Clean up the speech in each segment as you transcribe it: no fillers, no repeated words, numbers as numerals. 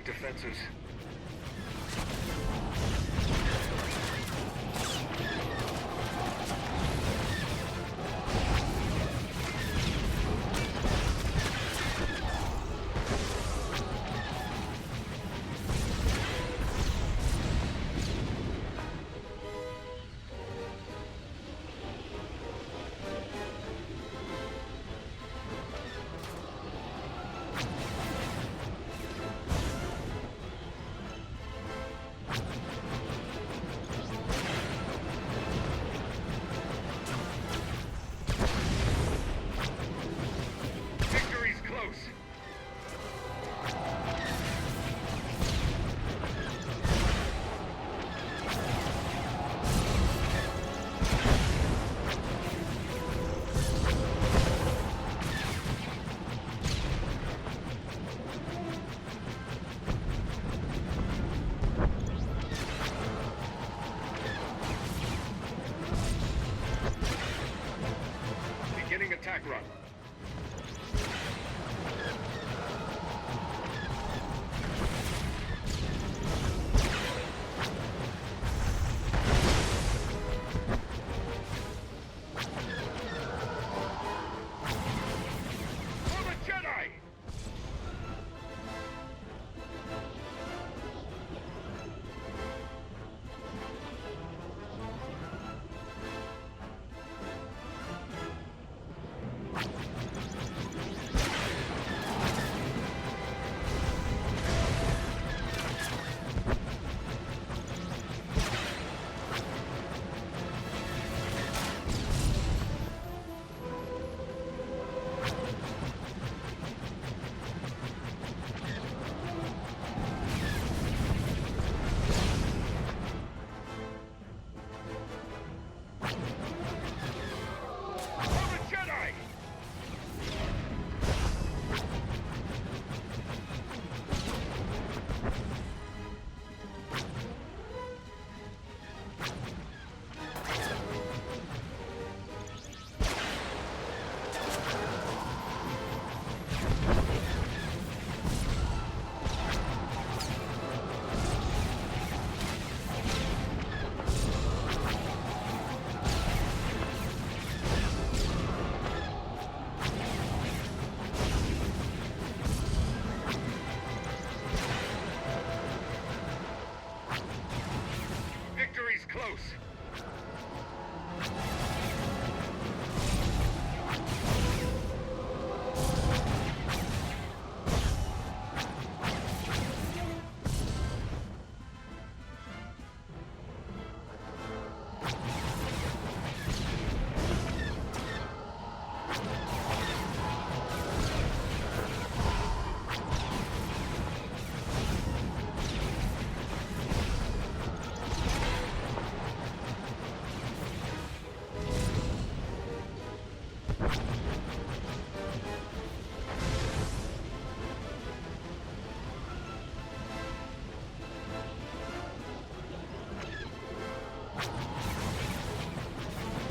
Activate defenses. Victory's close. Beginning attack run. For the Jedi! For the Jedi! Victory's close.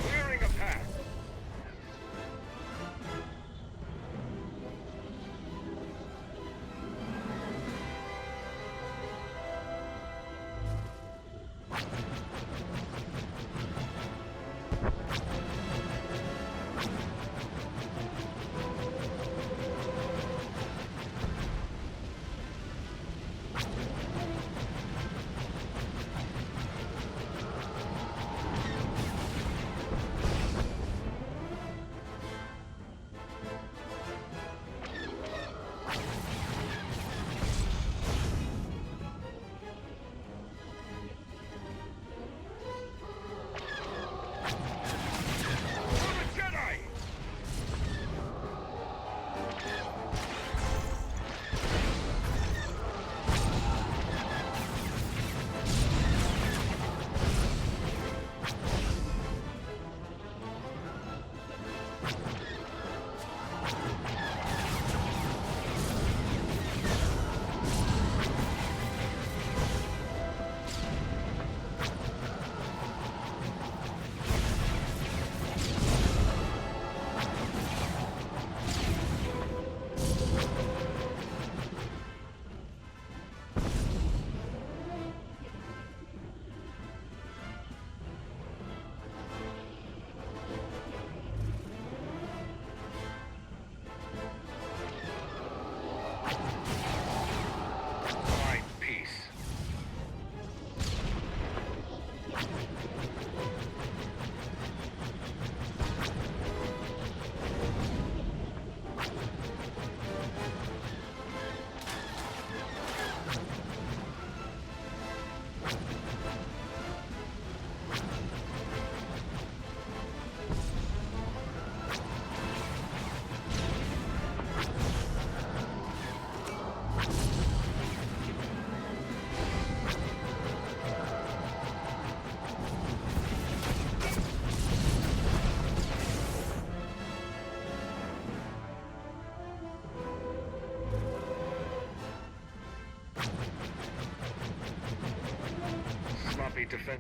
Clearing a path.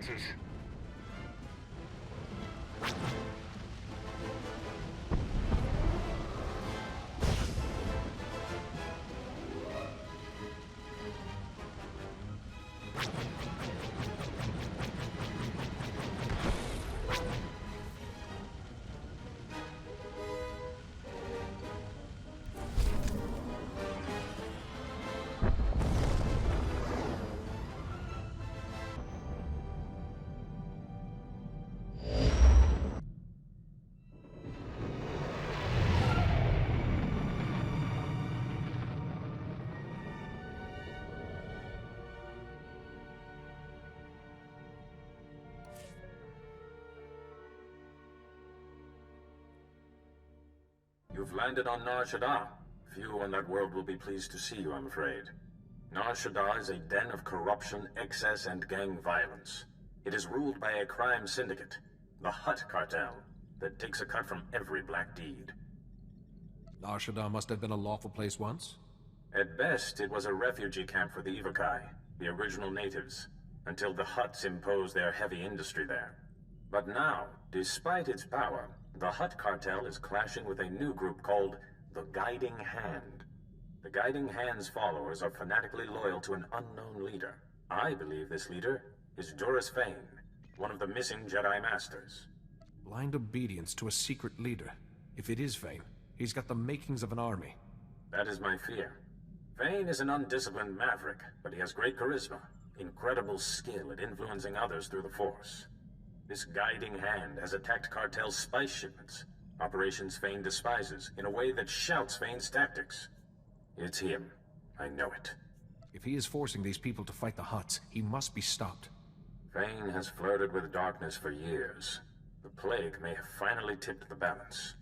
consequences. You've landed on Nar Shaddaa. Few on that world will be pleased to see you, I'm afraid. Nar Shaddaa is a den of corruption, excess, and gang violence. It is ruled by a crime syndicate, the Hutt cartel, that takes a cut from every black deed. Nar Shaddaa must have been a lawful place once? At best, it was a refugee camp for the Ivakai, the original natives, until the Hutts imposed their heavy industry there. But now, despite its power, the Hutt cartel is clashing with a new group called the Guiding Hand. The Guiding Hand's followers are fanatically loyal to an unknown leader. I believe this leader is Doris Fane, one of the missing Jedi Masters. Blind obedience to a secret leader. If it is Vane, he's got the makings of an army. That is my fear. Fane is an undisciplined maverick, but he has great charisma, incredible skill at influencing others through the Force. This Guiding Hand has attacked cartel spice shipments, operations Fane despises, in a way that shouts Fane's tactics. It's him. I know it. If he is forcing these people to fight the Hutts, he must be stopped. Fane has flirted with darkness for years. The plague may have finally tipped the balance.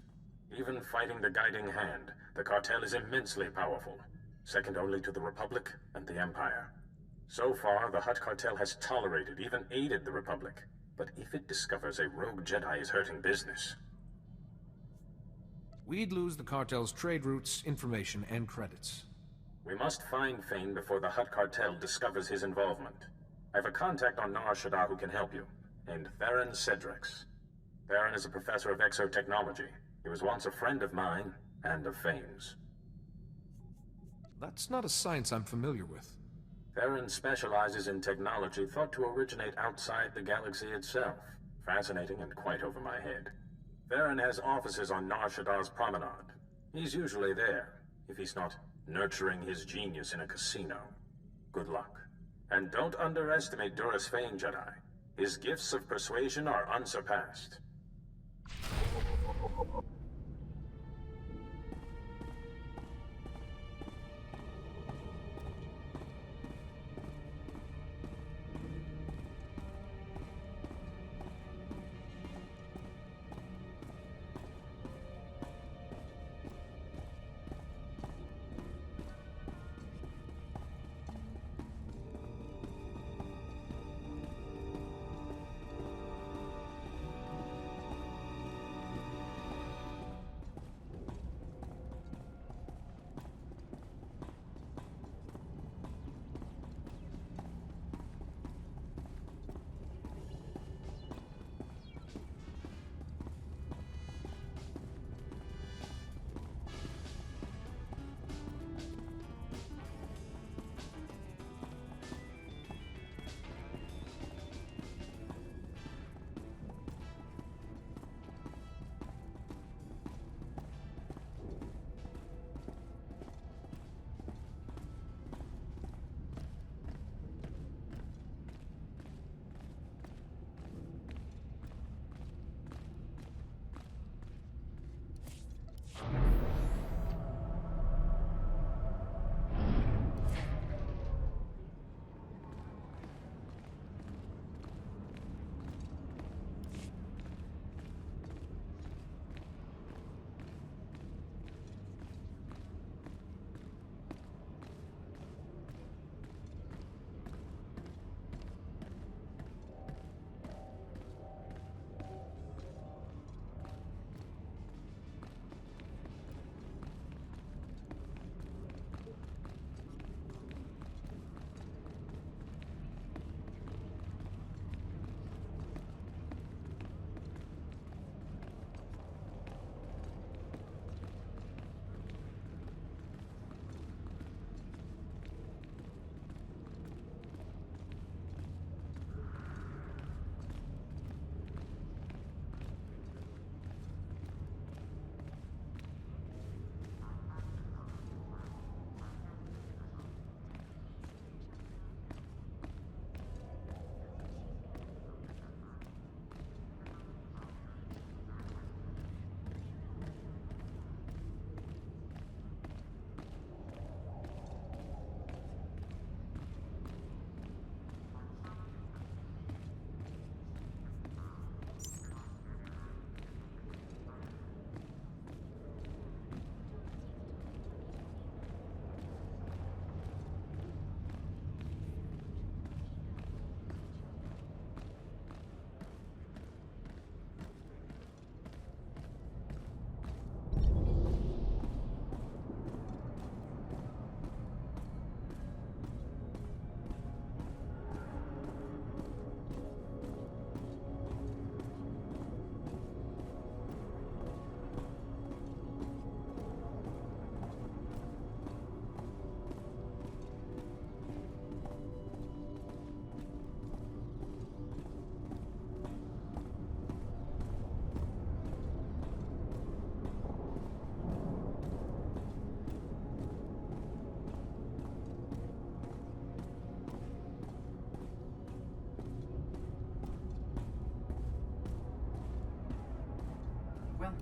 Even fighting the Guiding Hand, the cartel is immensely powerful, second only to the Republic and the Empire. So far, the Hutt cartel has tolerated, even aided the Republic. But if it discovers a rogue Jedi is hurting business... We'd lose the cartel's trade routes, information, and credits. We must find Fane before the Hutt cartel discovers his involvement. I have a contact on Nar Shaddaa who can help you, named Theron Cedrix. Theron is a professor of exotechnology. He was once a friend of mine, and of Fane's. That's not a science I'm familiar with. Theron specializes in technology thought to originate outside the galaxy itself. Fascinating and quite over my head. Theron has offices on Nar Shaddaa's promenade. He's usually there, if he's not nurturing his genius in a casino. Good luck. And don't underestimate Doris Fane, Jedi. His gifts of persuasion are unsurpassed.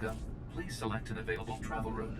Welcome. Please select an available travel route.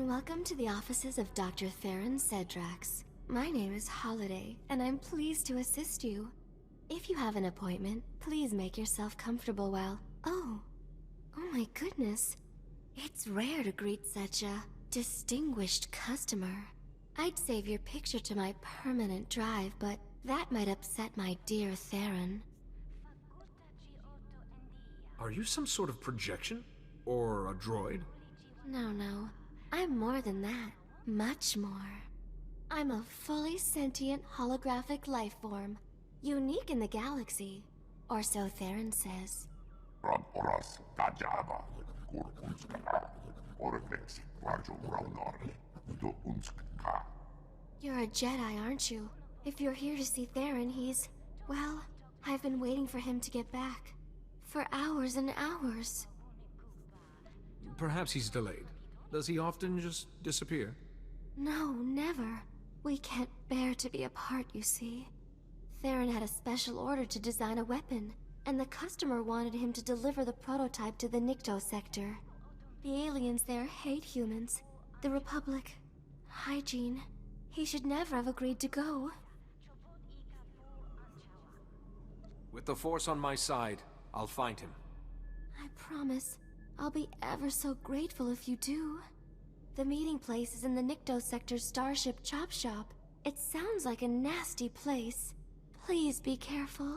Welcome to the offices of Dr. Theron Cedrax. My name is Holiday, and I'm pleased to assist you. If you have an appointment, please make yourself comfortable while... Oh my goodness. It's rare to greet such a distinguished customer. I'd save your picture to my permanent drive, but that might upset my dear Theron. Are you some sort of projection? Or a droid? No. I'm more than that. Much more. I'm a fully sentient holographic life form. Unique in the galaxy. Or so Theron says. You're a Jedi, aren't you? If you're here to see Theron, he's... Well, I've been waiting for him to get back. For hours and hours. Perhaps he's delayed. Does he often just disappear? No, never. We can't bear to be apart, you see. Theron had a special order to design a weapon, and the customer wanted him to deliver the prototype to the Nikto sector. The aliens there hate humans. The Republic. Hygiene. He should never have agreed to go. With the Force on my side, I'll find him. I promise. I'll be ever so grateful if you do. The meeting place is in the Nikto sector's Starship Chop Shop. It sounds like a nasty place. Please be careful.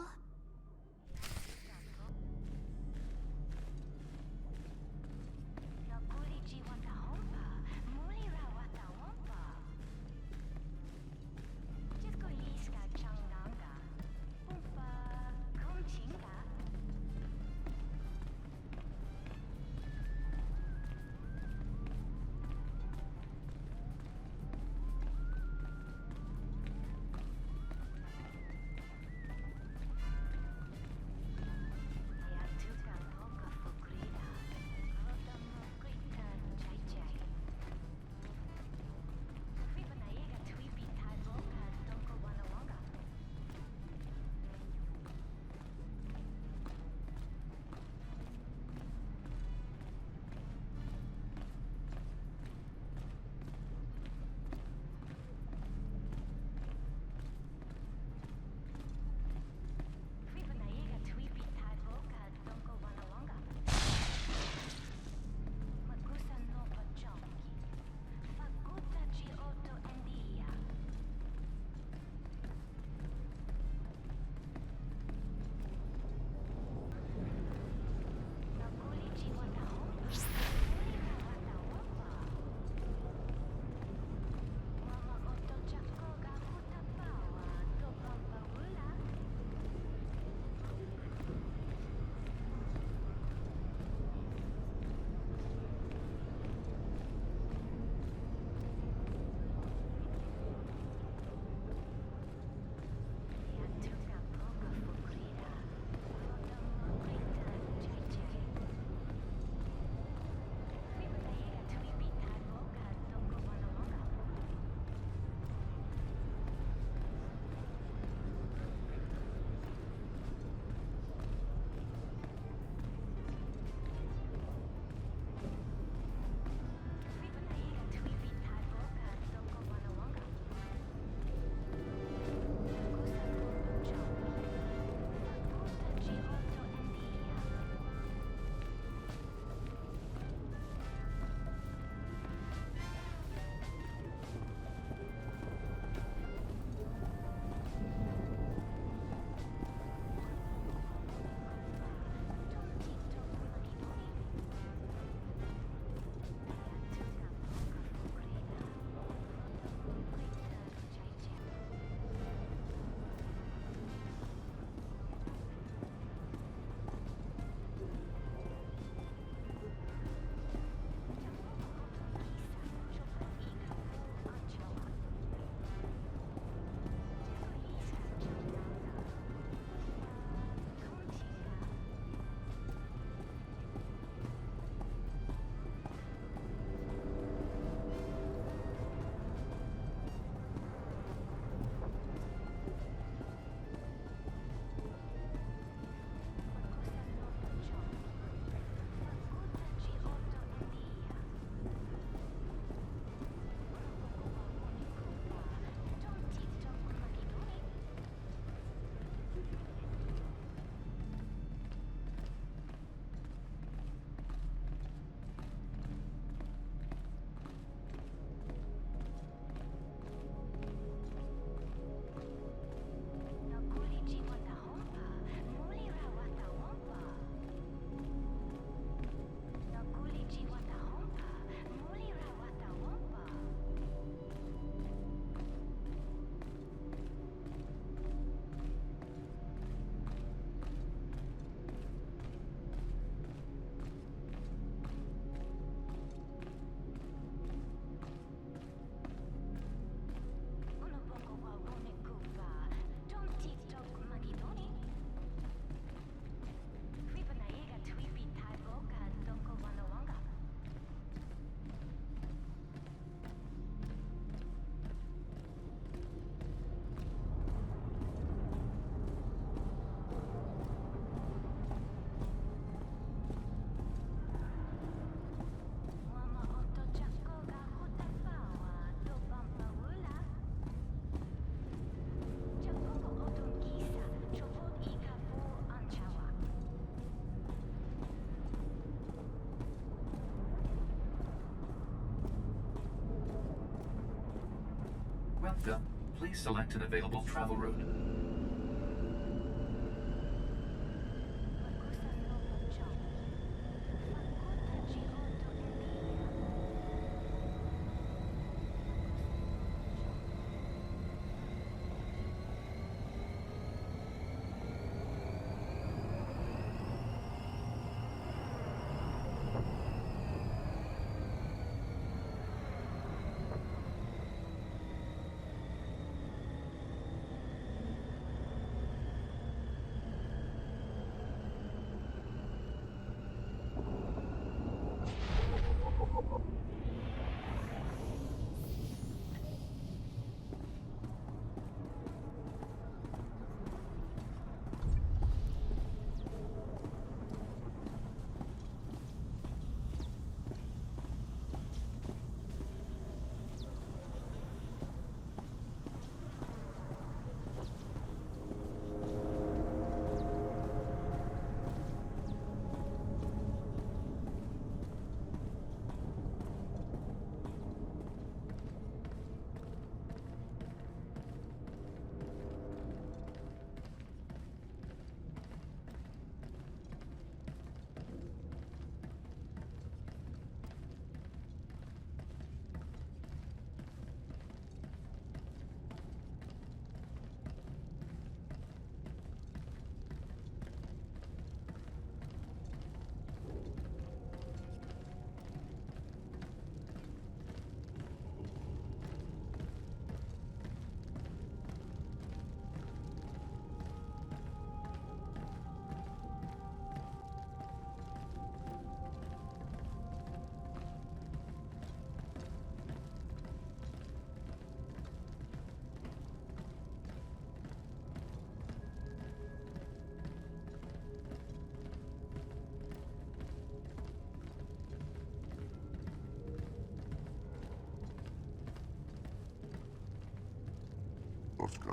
Please select an available travel route.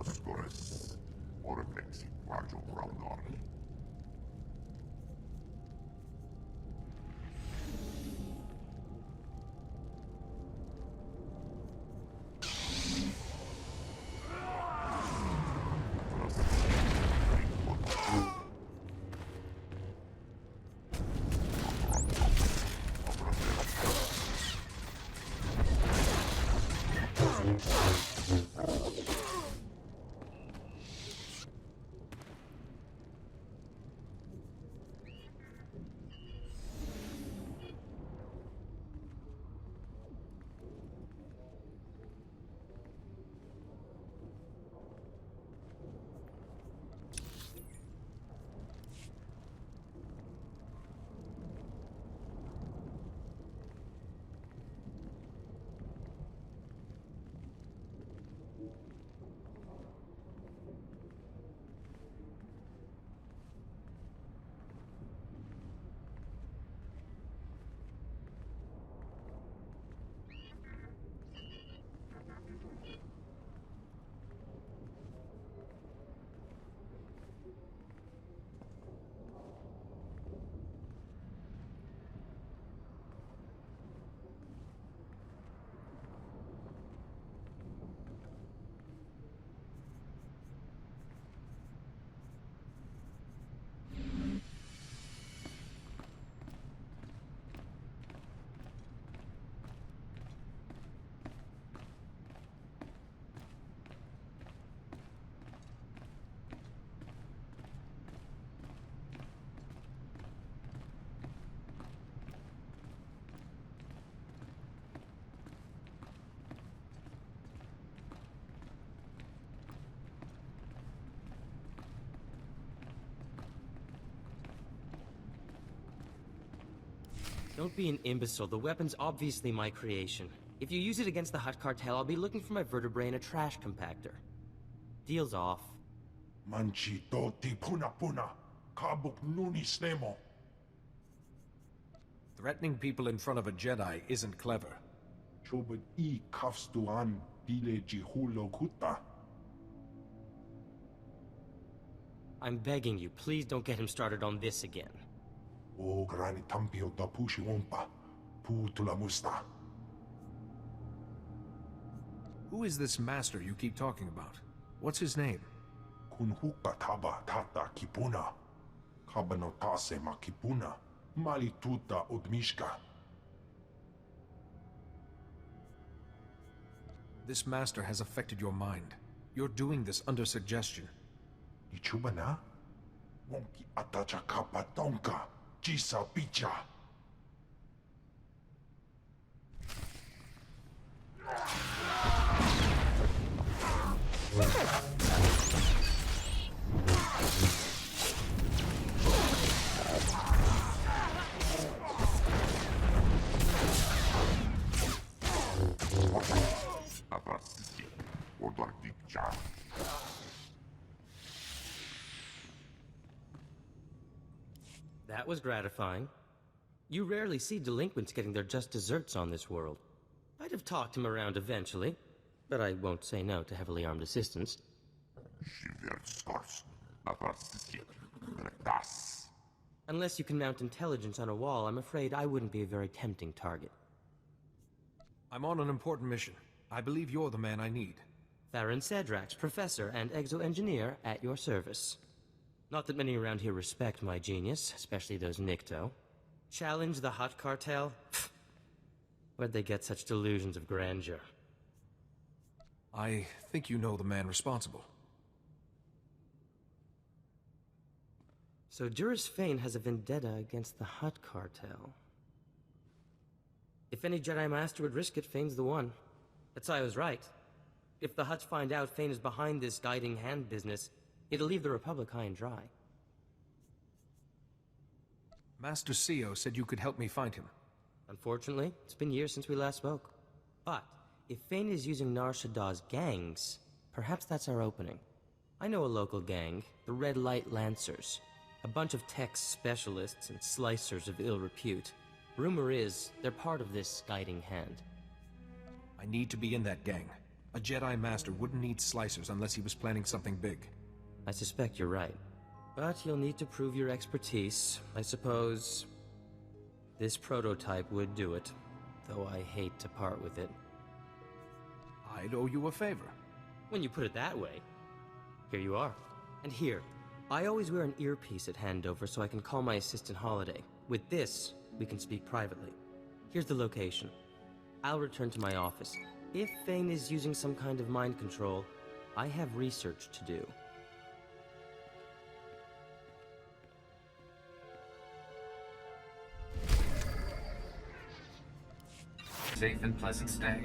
Skores Ormexi Rajo Raunari. Don't be an imbecile. The weapon's obviously my creation. If you use it against the Hutt cartel, I'll be looking for my vertebrae in a trash compactor. Deal's off. Manchi toti puna puna. Kabuk nunis nemo. Threatening people in front of a Jedi isn't clever. Chobad I kafstuan bile jihulo kuta. I'm begging you, please don't get him started on this again. O grani tampio da pushi wompa. Pu tula musta. Who is this master you keep talking about? What's his name? Kun hukka taba tata kipuna. Kabano tase ma kipuna. Mali tuta odmishka. This master has affected your mind. You're doing this under suggestion. Ichuba na? Wonki atacha kapa tonka. Jisa picha. That was gratifying. You rarely see delinquents getting their just desserts on this world. I'd have talked him around eventually, but I won't say no to heavily armed assistance. Unless you can mount intelligence on a wall, I'm afraid I wouldn't be a very tempting target. I'm on an important mission. I believe you're the man I need. Theron Cedrax, professor and exo-engineer at your service. Not that many around here respect my genius, especially those Nikto. Challenge the Hut Cartel? Pfft. Where'd they get such delusions of grandeur? I think you know the man responsible. So Juris Fane has a vendetta against the Hut Cartel. If any Jedi Master would risk it, Fane's the one. That's why I was right. If the Hutts find out Fane is behind this guiding hand business, it'll leave the Republic high and dry. Master Sio said you could help me find him. Unfortunately, it's been years since we last spoke. But if Fane is using Nar Shaddah's gangs, perhaps that's our opening. I know a local gang, the Red Light Lancers. A bunch of tech specialists and slicers of ill repute. Rumor is, they're part of this guiding hand. I need to be in that gang. A Jedi Master wouldn't need slicers unless he was planning something big. I suspect you're right. But you'll need to prove your expertise. I suppose this prototype would do it, though I hate to part with it. I'd owe you a favor. When you put it that way. Here you are. And here, I always wear an earpiece at handover so I can call my assistant Holiday. With this, we can speak privately. Here's the location. I'll return to my office. If Fane is using some kind of mind control, I have research to do. Safe and pleasant stay.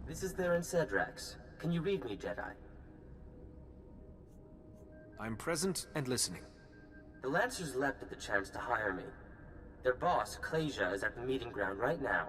This is Theron Cedrax. Can you read me, Jedi? I'm present and listening. The Lancers leapt at the chance to hire me. Their boss, Clasia, is at the meeting ground right now.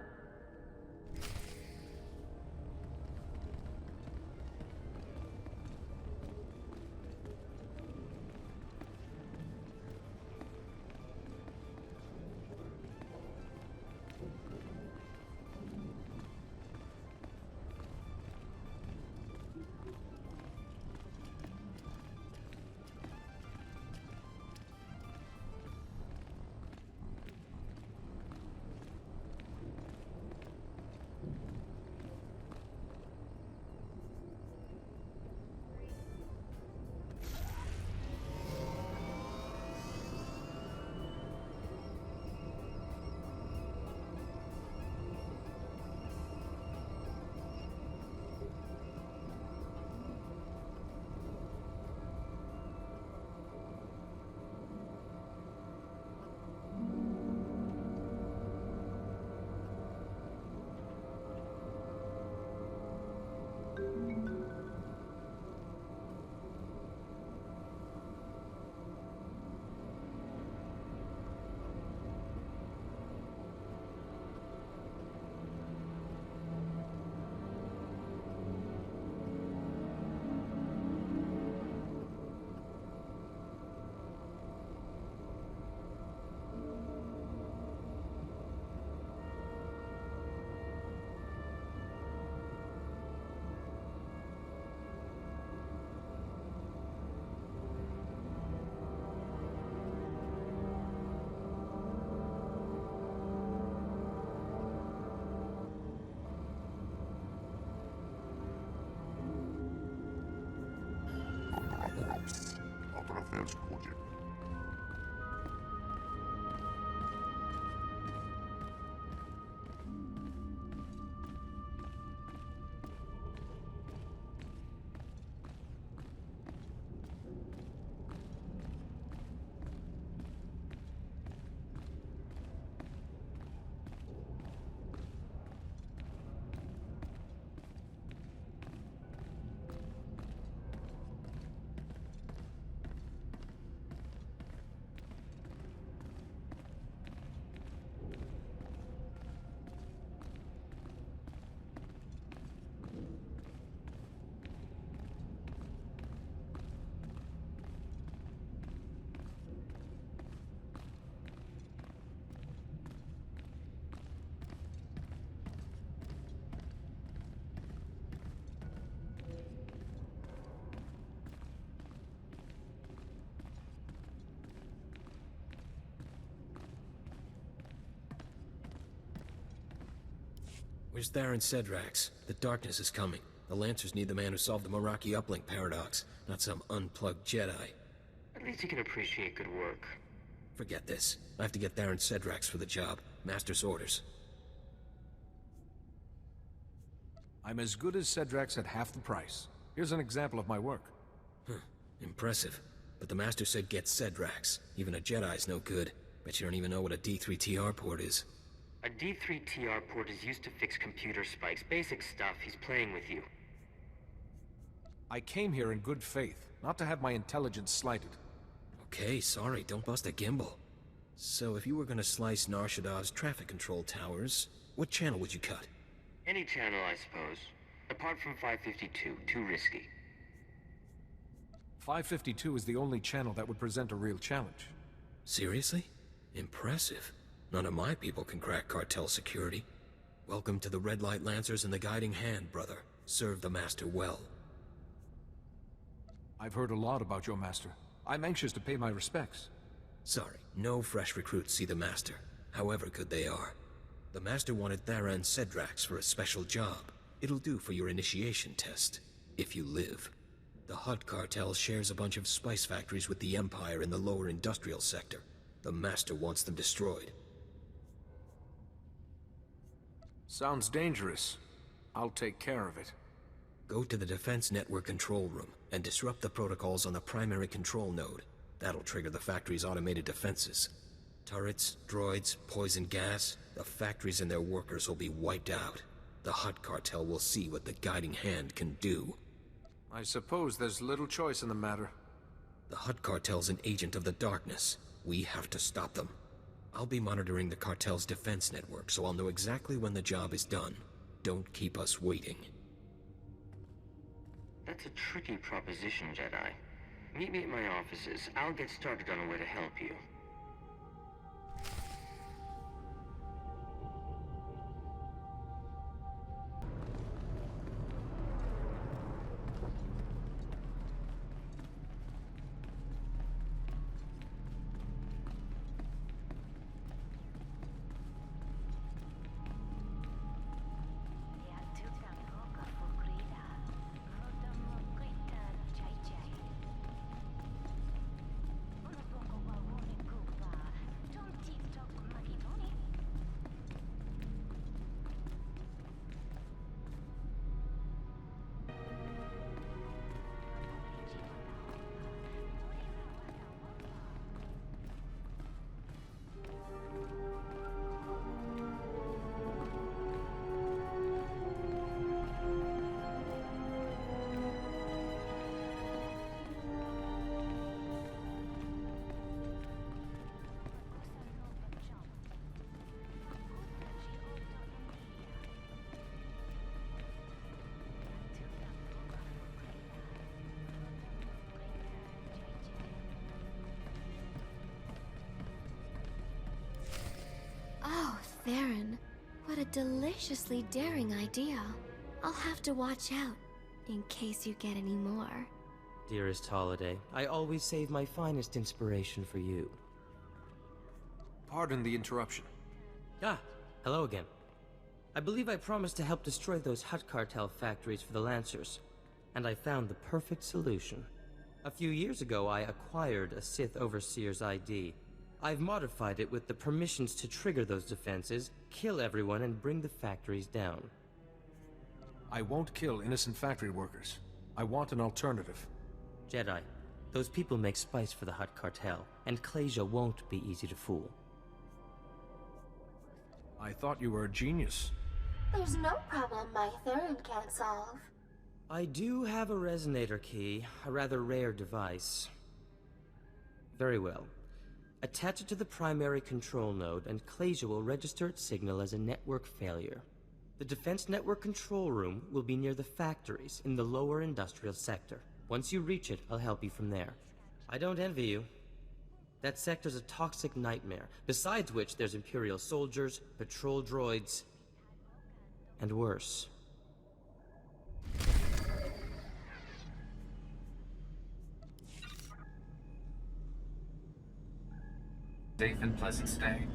Através Project. Where's Theron Cedrax? The darkness is coming. The Lancers need the man who solved the Meraki uplink paradox, not some unplugged Jedi. At least you can appreciate good work. Forget this. I have to get Theron Cedrax for the job. Master's orders. I'm as good as Cedrax at half the price. Here's an example of my work. Impressive. But the Master said get Cedrax. Even a Jedi's no good. Bet you don't even know what a D3TR port is. A D3TR port is used to fix computer spikes. Basic stuff. He's playing with you. I came here in good faith, not to have my intelligence slighted. Okay, sorry, don't bust a gimbal. So if you were gonna slice Nar Shaddad's traffic control towers, what channel would you cut? Any channel, I suppose. Apart from 552. Too risky. 552 is the only channel that would present a real challenge. Seriously? Impressive. None of my people can crack cartel security. Welcome to the Red Light Lancers and the Guiding Hand, brother. Serve the Master well. I've heard a lot about your master. I'm anxious to pay my respects. Sorry, no fresh recruits see the Master, however good they are. The Master wanted Theron Cedrax for a special job. It'll do for your initiation test, if you live. The Hutt cartel shares a bunch of spice factories with the Empire in the lower industrial sector. The Master wants them destroyed. Sounds dangerous. I'll take care of it. Go to the Defense Network control room and disrupt the protocols on the primary control node. That'll trigger the factory's automated defenses. Turrets, droids, poison gas, the factories and their workers will be wiped out. the Hut Cartel will see what the Guiding Hand can do. I suppose there's little choice in the matter. The Hut Cartel's an agent of the darkness. We have to stop them. I'll be monitoring the cartel's defense network, so I'll know exactly when the job is done. Don't keep us waiting. That's a tricky proposition, Jedi. Meet me at my offices. I'll get started on a way to help you. Oh, Theron. What a deliciously daring idea. I'll have to watch out, in case you get any more. Dearest Holiday, I always save my finest inspiration for you. Pardon the interruption. Ah, hello again. I believe I promised to help destroy those Hut Cartel factories for the Lancers, and I found the perfect solution. A few years ago, I acquired a Sith Overseer's ID. I've modified it with the permissions to trigger those defenses, kill everyone, and bring the factories down. I won't kill innocent factory workers. I want an alternative. Jedi, those people make spice for the Hut Cartel, and Clasia won't be easy to fool. I thought you were a genius. There's no problem my Theron can't solve. I do have a resonator key, a rather rare device. Very well. Attach it to the primary control node, and Clasia will register its signal as a network failure. The defense network control room will be near the factories in the lower industrial sector. Once you reach it, I'll help you from there. I don't envy you. That sector's a toxic nightmare, besides which there's Imperial soldiers, patrol droids, and worse. Safe and pleasant stay.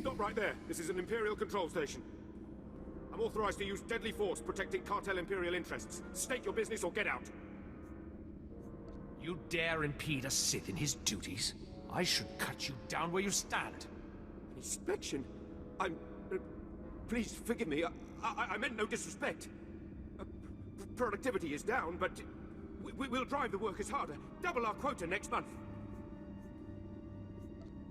Stop right there. This is an Imperial control station. I'm authorized to use deadly force protecting cartel Imperial interests. State your business or get out. You dare impede a Sith in his duties? I should cut you down where you stand. Inspection? I'm... please forgive me. I meant no disrespect. Productivity is down, but we'll drive the workers harder. Double our quota next month.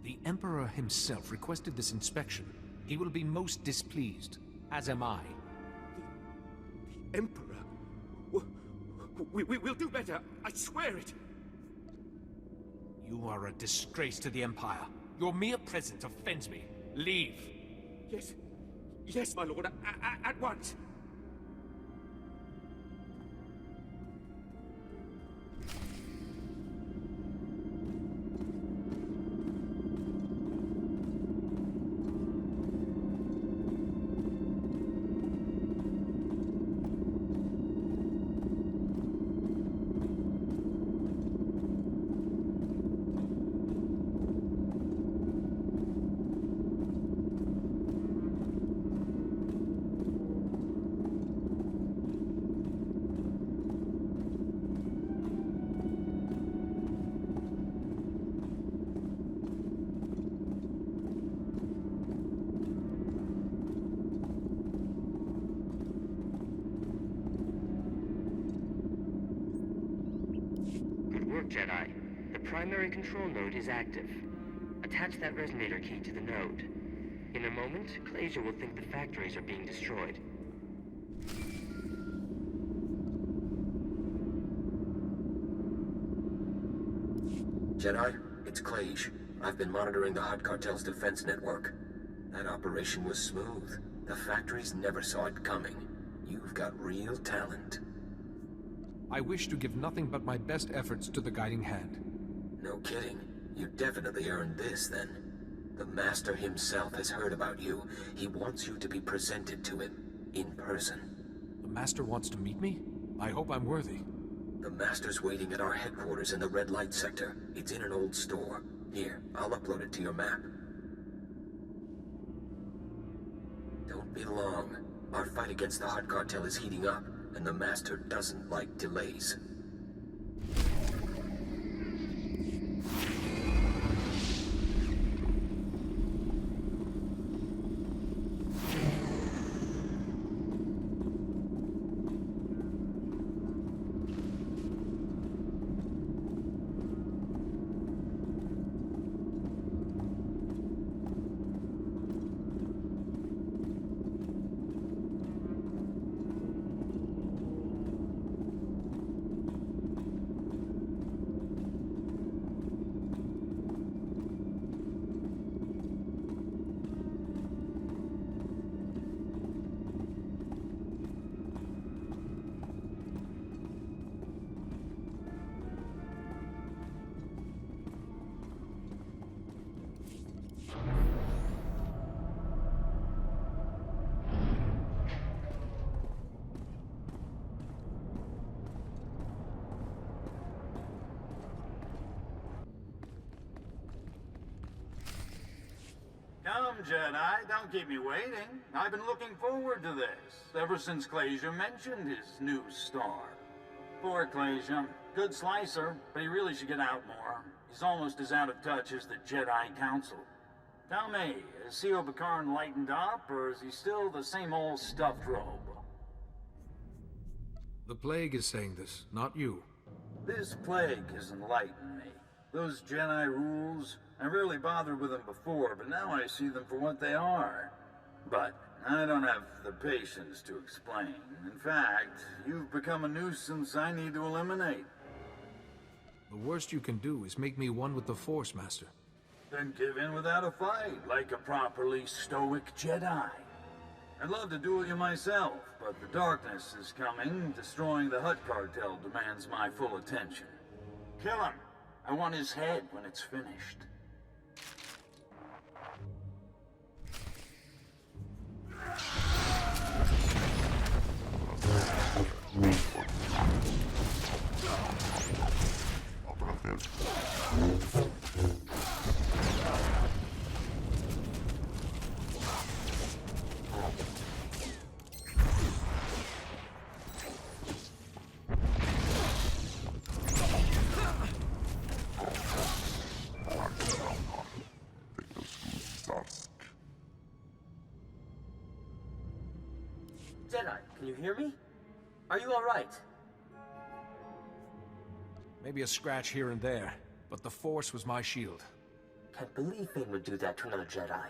The Emperor himself requested this inspection. He will be most displeased, as am I. The Emperor? We'll do better. I swear it. You are a disgrace to the Empire. Your mere presence offends me. Leave. Yes. Yes, my lord. At once. Jedi. The primary control node is active. Attach that resonator key to the node. In a moment, Glacier will think the factories are being destroyed. Jedi, it's Clage. I've been monitoring the Hutt Cartel's defense network. That operation was smooth. The factories never saw it coming. You've got real talent. I wish to give nothing but my best efforts to the Guiding Hand. No kidding. You definitely earned this, then. The Master himself has heard about you. He wants you to be presented to him, in person. The Master wants to meet me? I hope I'm worthy. The Master's waiting at our headquarters in the Red Light Sector. It's in an old store. Here, I'll upload it to your map. Don't be long. Our fight against the Hutt Cartel is heating up, and the Master doesn't like delays. Come, Jedi, don't keep me waiting. I've been looking forward to this, ever since Glacier mentioned his new star. Poor Glacier. Good slicer, but he really should get out more. He's almost as out of touch as the Jedi Council. Tell me, is C.O. Bakaran lightened up, or is he still the same old stuffed robe? The plague is saying this, not you. This plague has enlightened me. Those Jedi rules, I rarely bothered with them before, but now I see them for what they are. But I don't have the patience to explain. In fact, you've become a nuisance I need to eliminate. The worst you can do is make me one with the Force, Master. Then give in without a fight, like a properly stoic Jedi. I'd love to duel you myself, but the darkness is coming. Destroying the Hutt cartel demands my full attention. Kill him. I want his head when it's finished. Jedi, can you hear me? Are you alright? Maybe a scratch here and there, but the Force was my shield. Can't believe Fane would do that to another Jedi.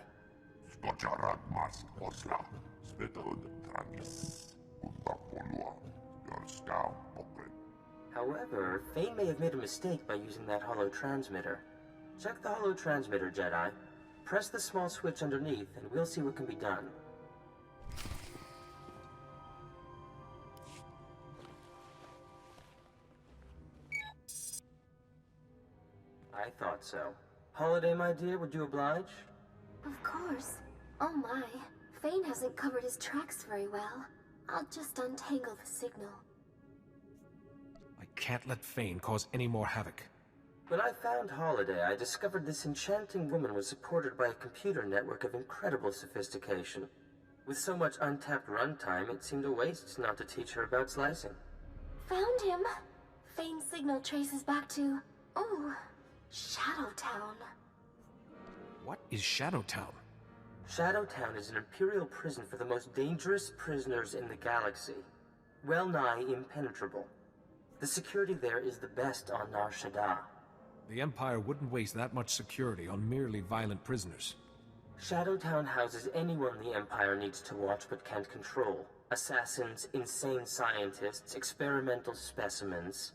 However, Fane may have made a mistake by using that holo transmitter. Check the holo transmitter, Jedi. Press the small switch underneath, and we'll see what can be done. I thought so. Holiday, my dear, would you oblige? Of course. Oh my. Fane hasn't covered his tracks very well. I'll just untangle the signal. I can't let Fane cause any more havoc. When I found Holiday, I discovered this enchanting woman was supported by a computer network of incredible sophistication. With so much untapped runtime, it seemed a waste not to teach her about slicing. Found him. Fane's signal traces back to... oh, Shadowtown. What is Shadowtown? Shadowtown is an imperial prison for the most dangerous prisoners in the galaxy. Well nigh impenetrable. The security there is the best on Nar Shaddaa. The Empire wouldn't waste that much security on merely violent prisoners. Shadowtown houses anyone the Empire needs to watch but can't control. Assassins, insane scientists, experimental specimens.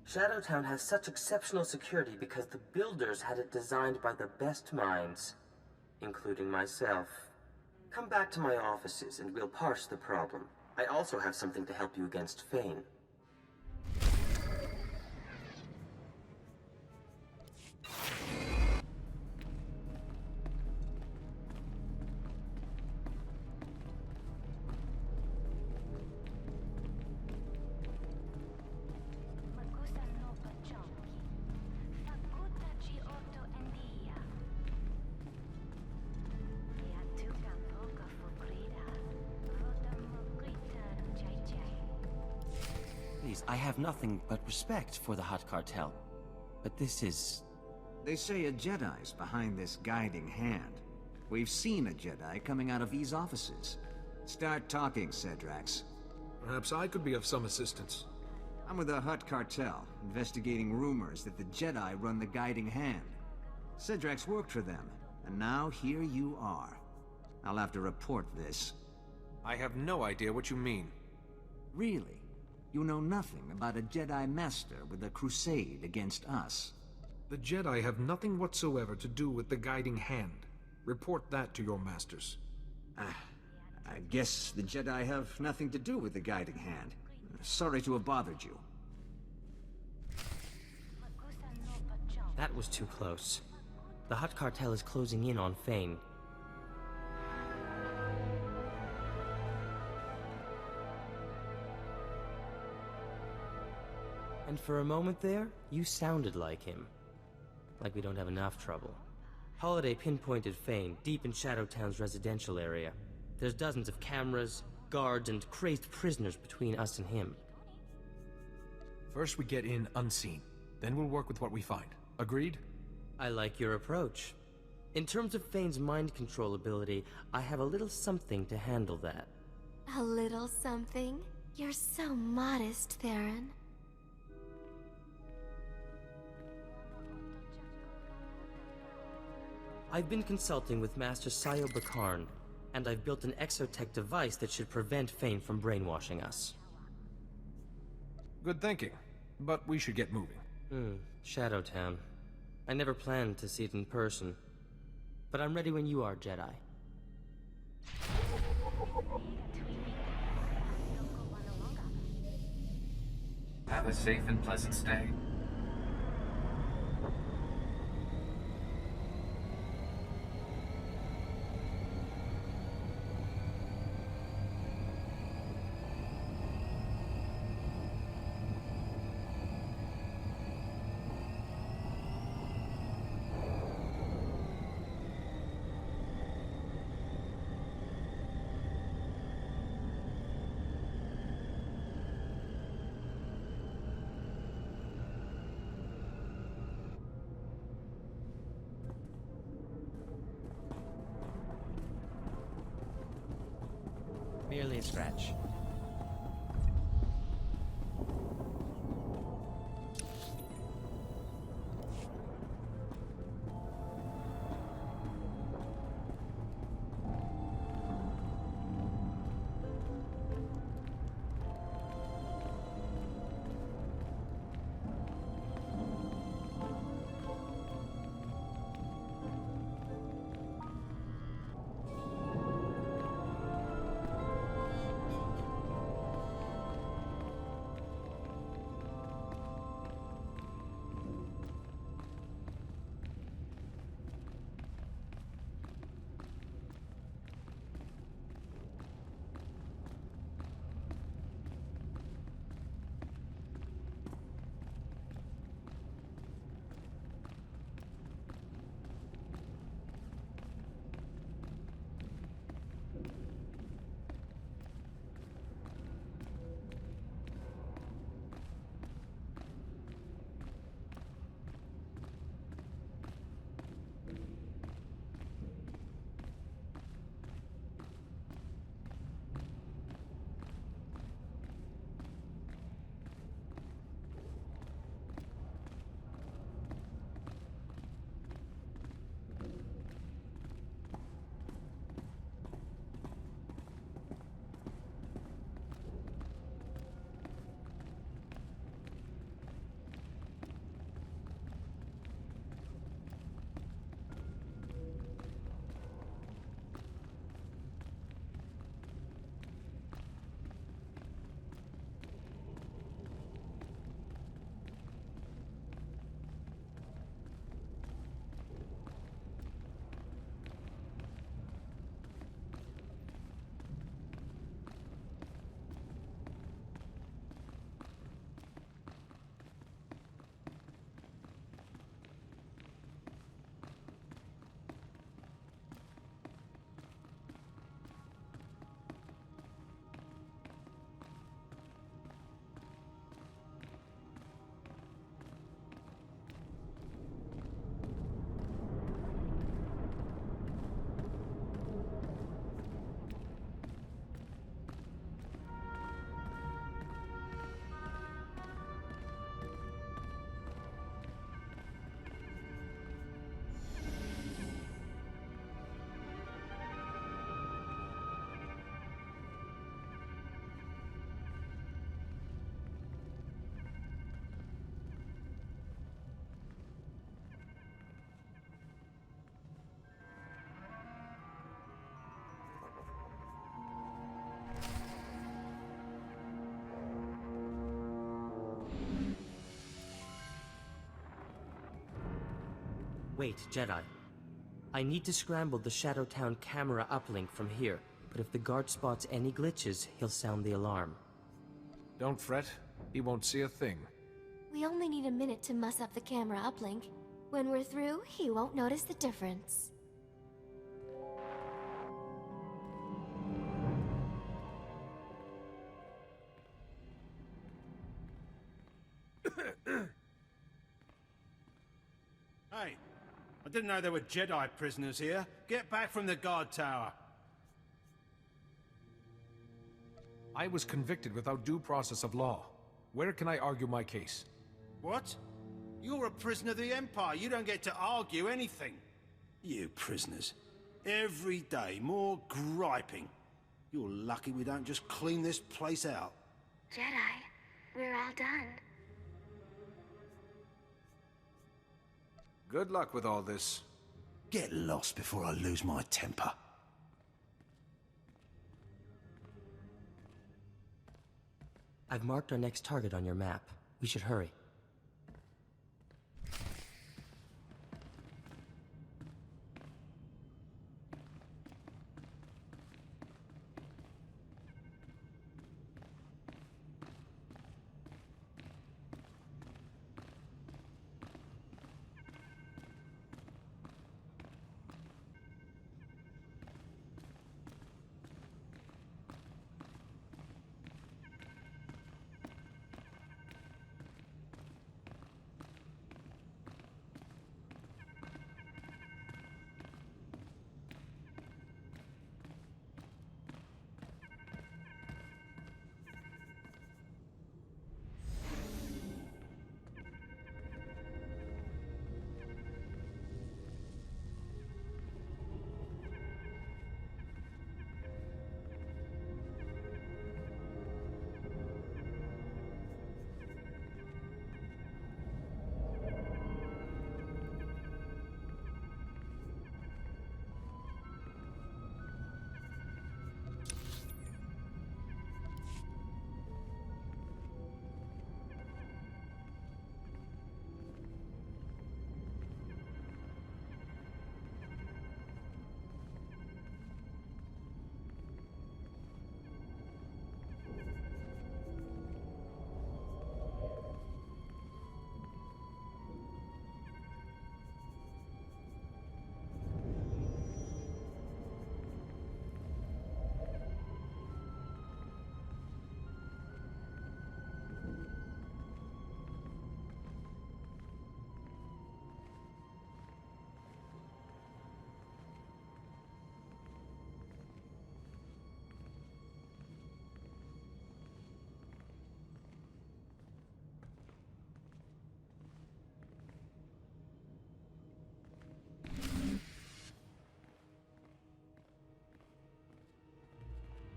Shadowtown has such exceptional security because the builders had it designed by the best minds, including myself. Come back to my offices and we'll parse the problem. I also have something to help you against Fane. I have nothing but respect for the Hutt cartel. But this is... They say a Jedi's behind this guiding hand. We've seen a Jedi coming out of these offices. Start talking, Cedrax. Perhaps I could be of some assistance. I'm with the Hutt cartel, investigating rumors that the Jedi run the guiding hand. Cedrax worked for them, and now here you are. I'll have to report this. I have no idea what you mean. Really? You know nothing about a Jedi Master with a crusade against us. The Jedi have nothing whatsoever to do with the guiding hand. Report that to your masters. I guess the Jedi have nothing to do with the guiding hand. Sorry to have bothered you. That was too close. The Hutt cartel is closing in on Fane. And for a moment there, you sounded like him. Like we don't have enough trouble. Holiday pinpointed Fane deep in Shadowtown's residential area. There's dozens of cameras, guards, and crazed prisoners between us and him. First we get in unseen. Then we'll work with what we find. Agreed? I like your approach. In terms of Fane's mind control ability, I have a little something to handle that. A little something? You're so modest, Theron. I've been consulting with Master Sayo Bakarn, and I've built an exotech device that should prevent Fane from brainwashing us. Good thinking, but we should get moving. Shadowtown. I never planned to see it in person, but I'm ready when you are, Jedi. Have a safe and pleasant stay. Merely a scratch. Wait, Jedi. I need to scramble the Shadowtown camera uplink from here, but if the guard spots any glitches, he'll sound the alarm. Don't fret. He won't see a thing. We only need a minute to muss up the camera uplink. When we're through, he won't notice the difference. Hey, I didn't know there were Jedi prisoners here. Get back from the guard tower. I was convicted without due process of law. Where can I argue my case? What? You're a prisoner of the Empire. You don't get to argue anything. You prisoners. Every day, more griping. You're lucky we don't just clean this place out. Jedi, we're all done. Good luck with all this. Get lost before I lose my temper. I've marked our next target on your map. We should hurry.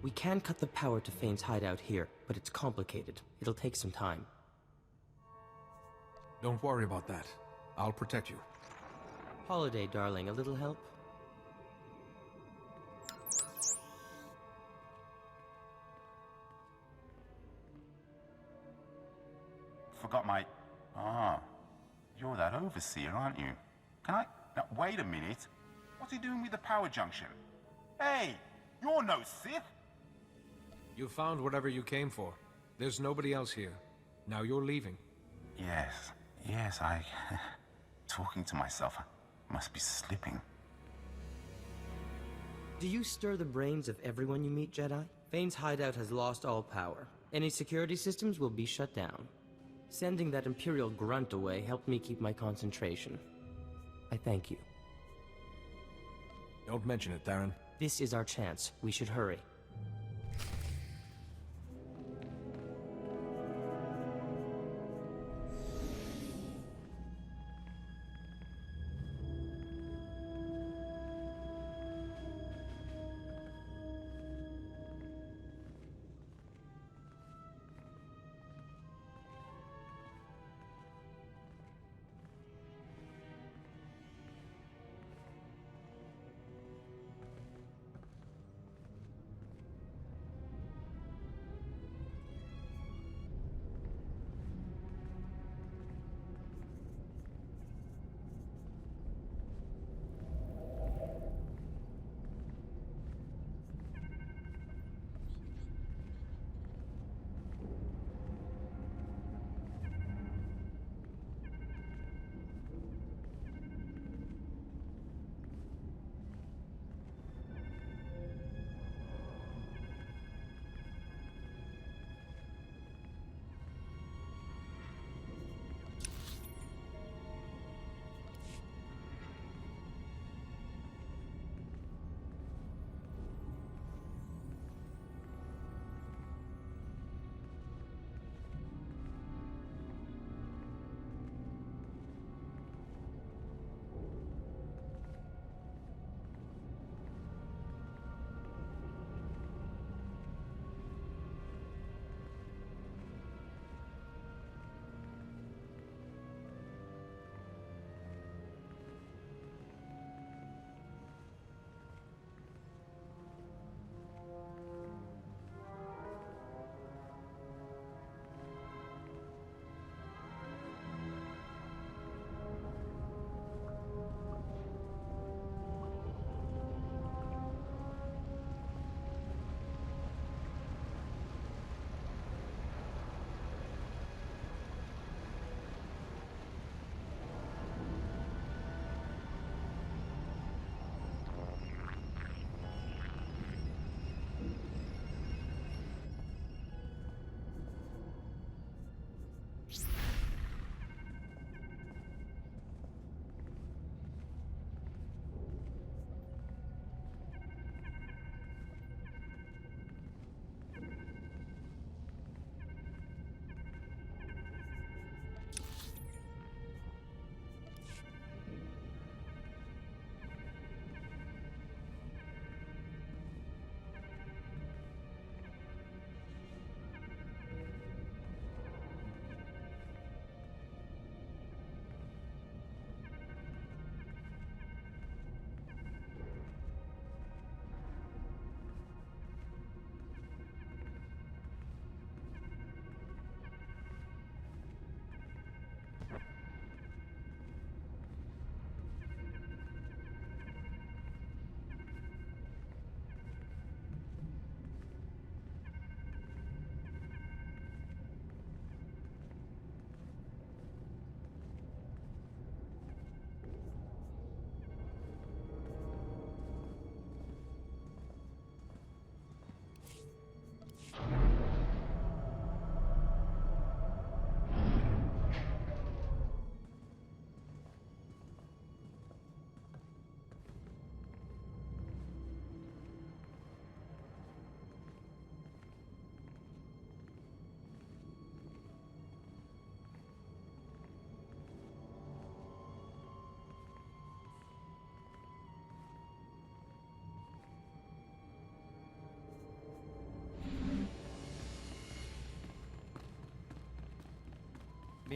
We can cut the power to Fane's hideout here, but it's complicated. It'll take some time. Don't worry about that. I'll protect you. Holiday, darling, a little help? Forgot my... Ah, you're that overseer, aren't you? Can I... Now, wait a minute. What's he doing with the power junction? Hey, you're no Sith! You found whatever you came for. There's nobody else here. Now you're leaving. Yes, I... Talking to myself. I must be slipping. Do you stir the brains of everyone you meet, Jedi? Fane's hideout has lost all power. Any security systems will be shut down. Sending that Imperial grunt away helped me keep my concentration. I thank you. Don't mention it, Darren. This is our chance. We should hurry.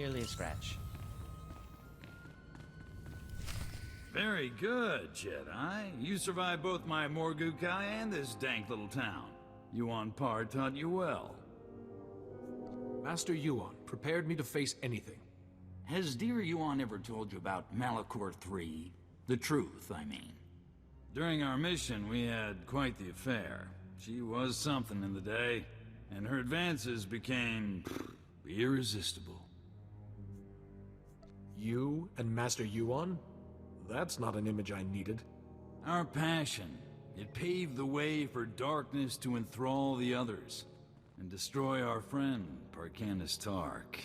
Merely a scratch. Very good, Jedi. You survived both my Morgukai and this dank little town. Yuan Par taught you well. Master Yuan prepared me to face anything. Has dear Yuan ever told you about Malachor III? The truth, I mean. During our mission, we had quite the affair. She was something in the day, and her advances became irresistible. You and Master Yuan? That's not an image I needed. Our passion. It paved the way for darkness to enthrall the others, and destroy our friend, Parkanis Tark.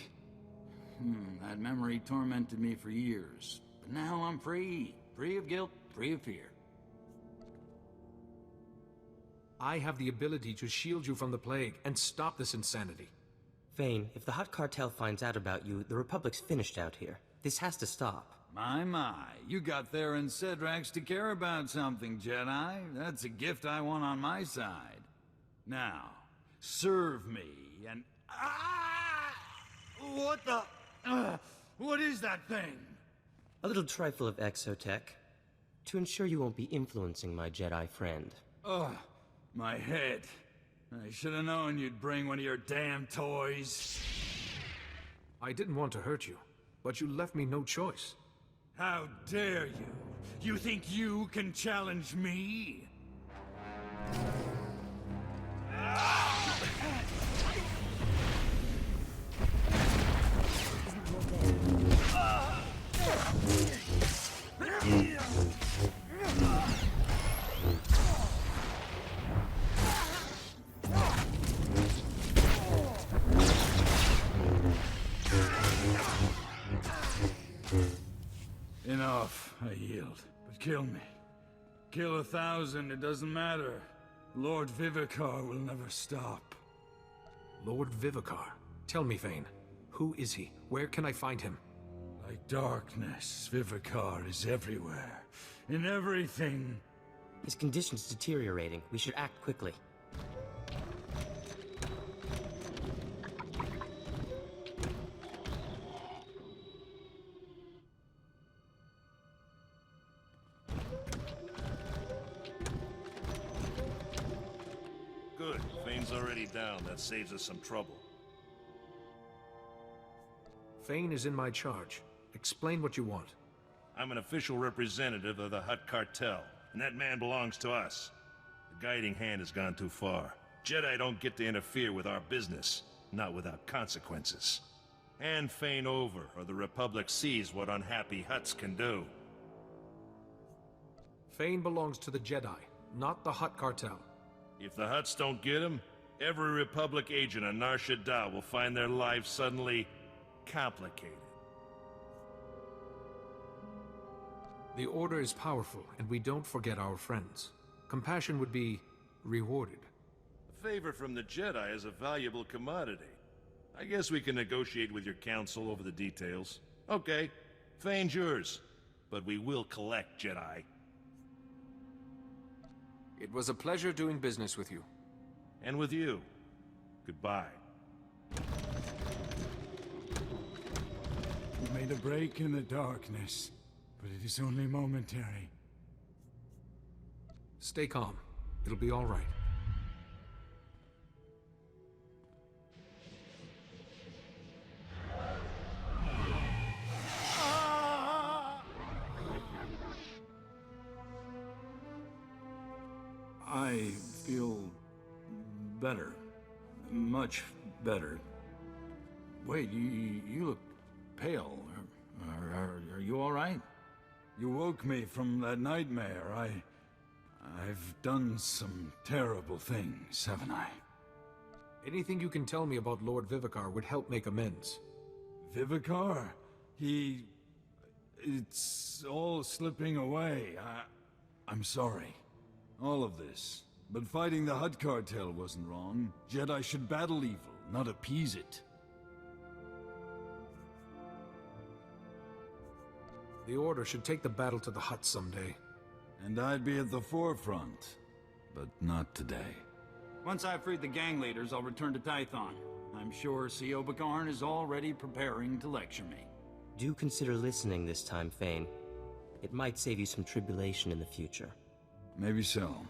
That memory tormented me for years, but now I'm free. Free of guilt, free of fear. I have the ability to shield you from the plague and stop this insanity. Vane, if the Hutt Cartel finds out about you, the Republic's finished out here. This has to stop. My, you got Theron Cedrax to care about something, Jedi. That's a gift I want on my side. Now, serve me, and... What the... what is that thing? A little trifle of exotech, to ensure you won't be influencing my Jedi friend. Ugh, my head. I should have known you'd bring one of your damn toys. I didn't want to hurt you, but you left me no choice. How dare you? You think you can challenge me? Enough, I yield. But kill me. Kill 1,000, it doesn't matter. Lord Vivicar will never stop. Lord Vivicar? Tell me, Vane. Who is he? Where can I find him? Like darkness, Vivicar is everywhere. In everything. His condition's deteriorating. We should act quickly. Good. Fane's already down. That saves us some trouble. Fane is in my charge. Explain what you want. I'm an official representative of the Hutt Cartel, and that man belongs to us. The guiding hand has gone too far. Jedi don't get to interfere with our business, not without consequences. Hand Fane over, or the Republic sees what unhappy Hutts can do. Fane belongs to the Jedi, not the Hutt Cartel. If the Hutts don't get him, every Republic agent on Nar Shaddaa will find their lives suddenly complicated. The Order is powerful, and we don't forget our friends. Compassion would be rewarded. A favor from the Jedi is a valuable commodity. I guess we can negotiate with your council over the details. Okay, Fane's yours, but we will collect, Jedi. It was a pleasure doing business with you. And with you. Goodbye. We made a break in the darkness, but it is only momentary. Stay calm. It'll be all right. I feel better. Much better. Wait, you look pale. Are you all right? You woke me from that nightmare. I've done some terrible things, haven't I? Anything you can tell me about Lord Vivicar would help make amends. Vivicar? It's all slipping away. I'm sorry. All of this. But fighting the Hutt Cartel wasn't wrong. Jedi should battle evil, not appease it. The Order should take the battle to the Hutt someday. And I'd be at the forefront. But not today. Once I've freed the gang leaders, I'll return to Tython. I'm I'm sure C.O. Bakarn is already preparing to lecture me. Do consider listening this time, Fane. It might save you some tribulation in the future. Maybe so.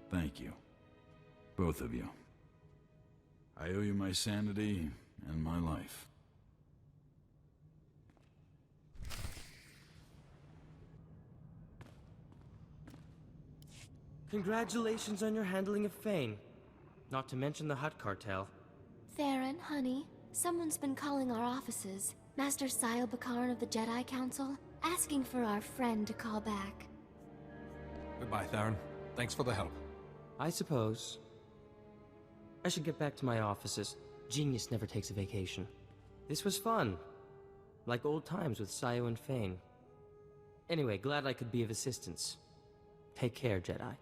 Thank you. Both of you. I owe you my sanity and my life. Congratulations on your handling of Fane. Not to mention the Hutt cartel. Theron, honey, someone's been calling our offices. Master Sile Bakarn of the Jedi Council, asking for our friend to call back. Goodbye, Theron. Thanks for the help. I suppose. I should get back to my offices. Genius never takes a vacation. This was fun. Like old times with Sayo and Fane. Anyway, glad I could be of assistance. Take care, Jedi.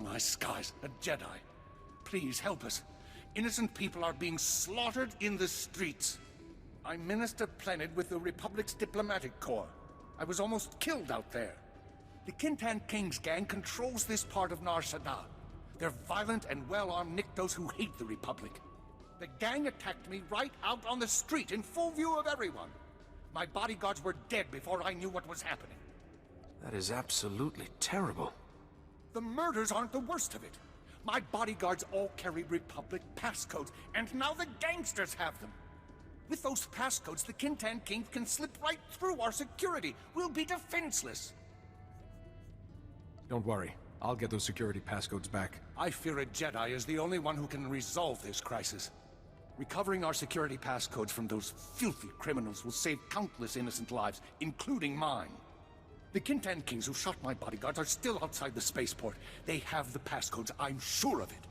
My skies, a Jedi. Please help us. Innocent people are being slaughtered in the streets. I'm Minister Plenid with the Republic's Diplomatic Corps. I was almost killed out there. The Kintan King's gang controls this part of Nar Shaddaa. They're violent and well-armed Niktos who hate the Republic. The gang attacked me right out on the street in full view of everyone. My bodyguards were dead before I knew what was happening. That is absolutely terrible. The murders aren't the worst of it. My bodyguards all carry Republic passcodes, and now the gangsters have them. With those passcodes, the Kintan King can slip right through our security. We'll be defenseless. Don't worry. I'll get those security passcodes back. I fear a Jedi is the only one who can resolve this crisis. Recovering our security passcodes from those filthy criminals will save countless innocent lives, including mine. The Kintan Kings who shot my bodyguards are still outside the spaceport. They have the passcodes, I'm sure of it.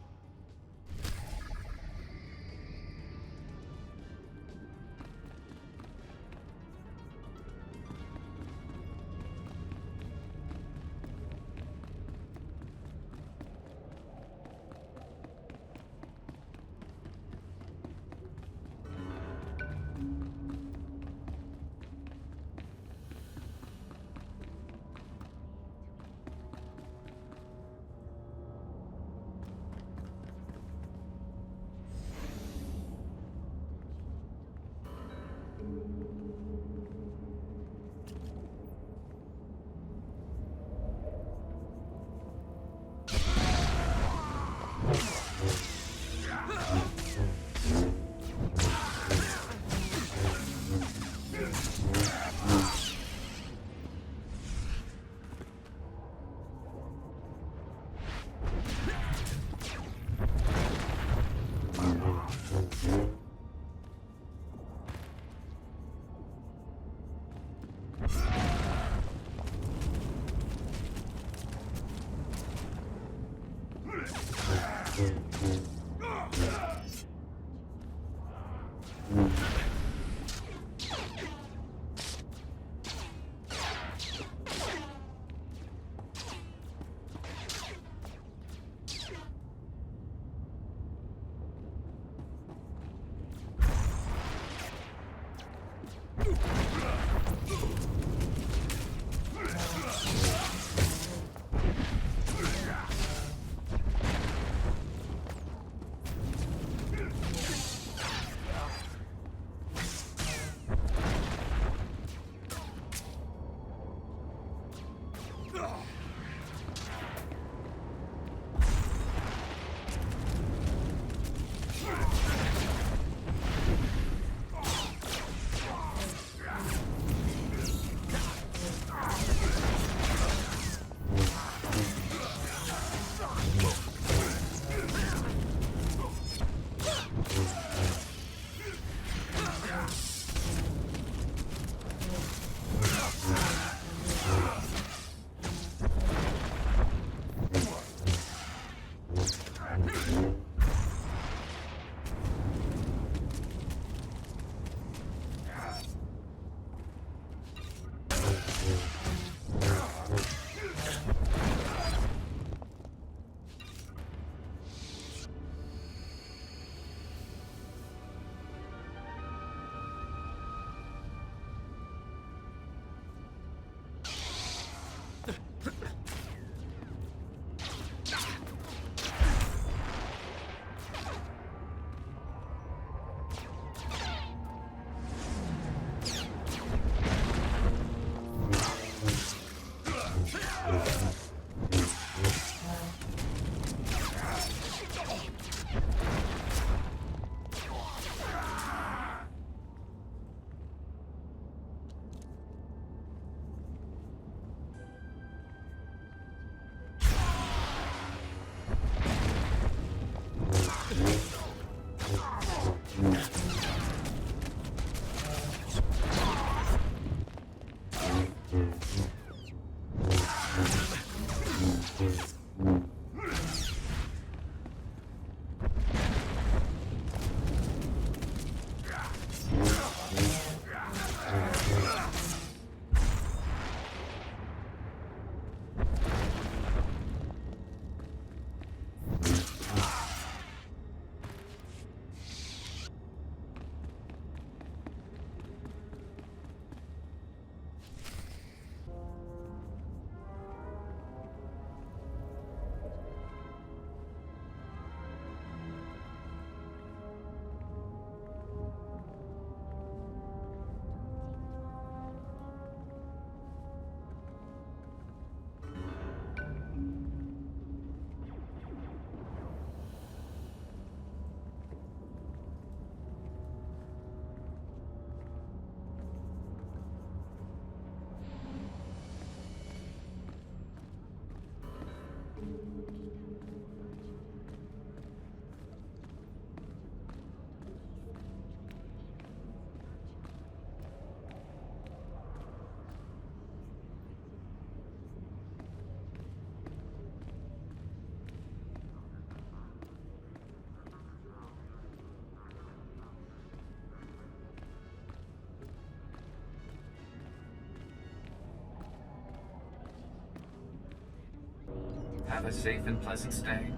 Have a safe and pleasant stay.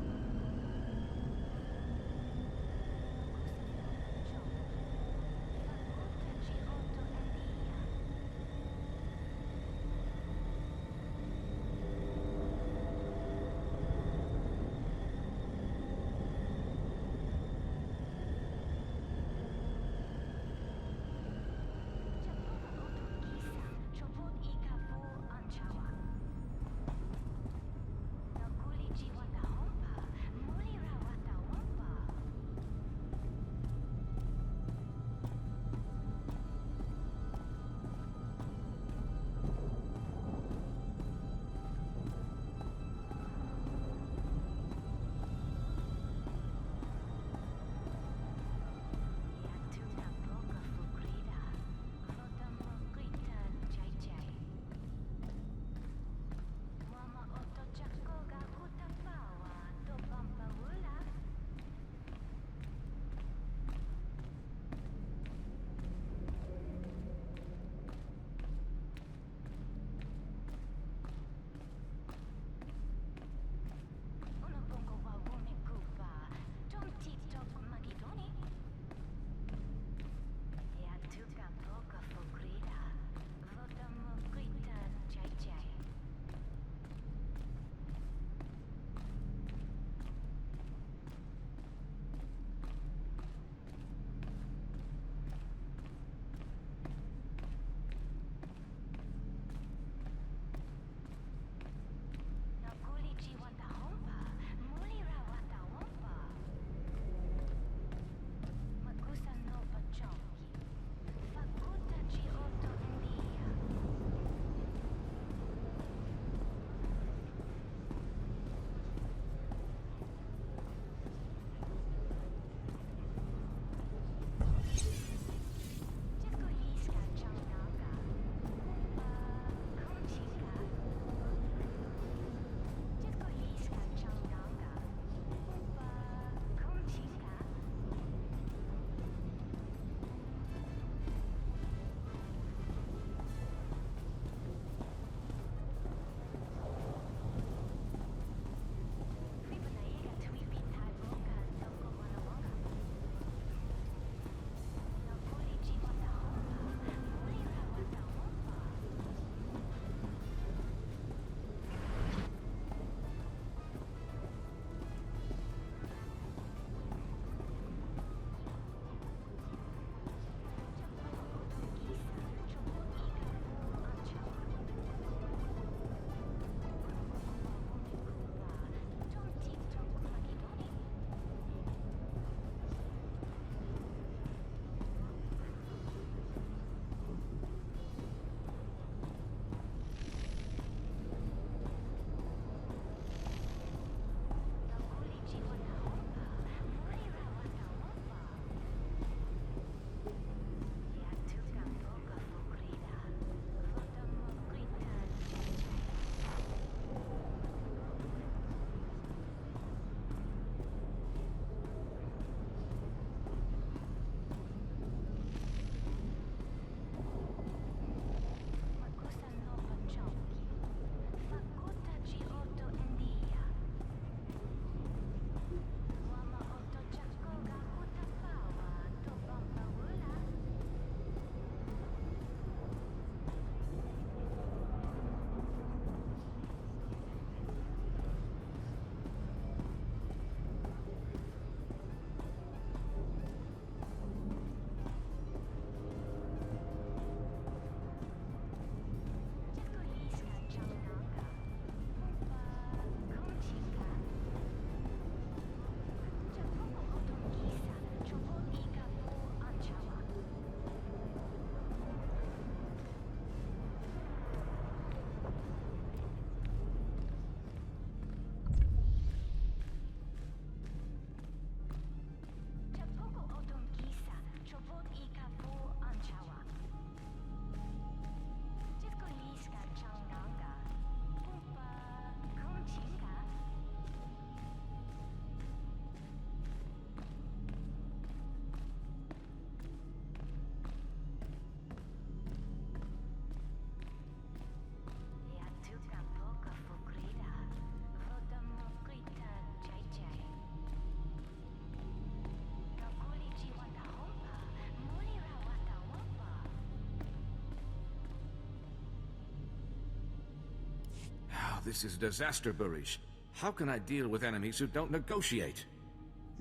this is disaster, Barish. How can I deal with enemies who don't negotiate?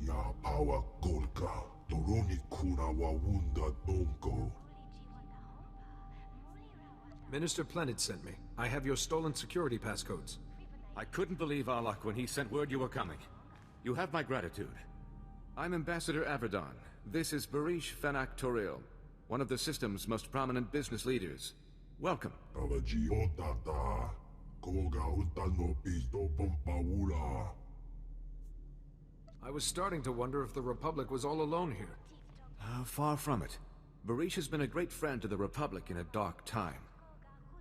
Ya power Golga, Toroni Kuna Wawunda Donko. Minister Plenid sent me. I have your stolen security passcodes. I couldn't believe our luck when he sent word you were coming. You have my gratitude. I'm Ambassador Averdon. This is Barish Fenak Toril, one of the system's most prominent business leaders. Welcome. I was starting to wonder if the Republic was all alone here. Far from it. Barish has been a great friend to the Republic in a dark time.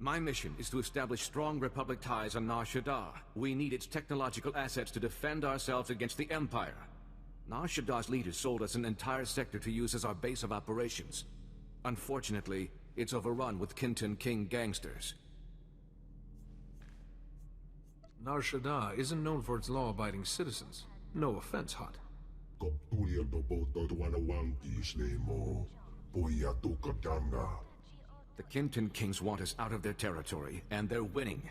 My mission is to establish strong Republic ties on Nar Shaddaa. We need its technological assets to defend ourselves against the Empire. Nar Shaddaa's leaders sold us an entire sector to use as our base of operations. Unfortunately, it's overrun with Kintan King gangsters. Nar Shaddaa isn't known for its law-abiding citizens. No offense, Hutt. The Kintan Kings want us out of their territory, and they're winning.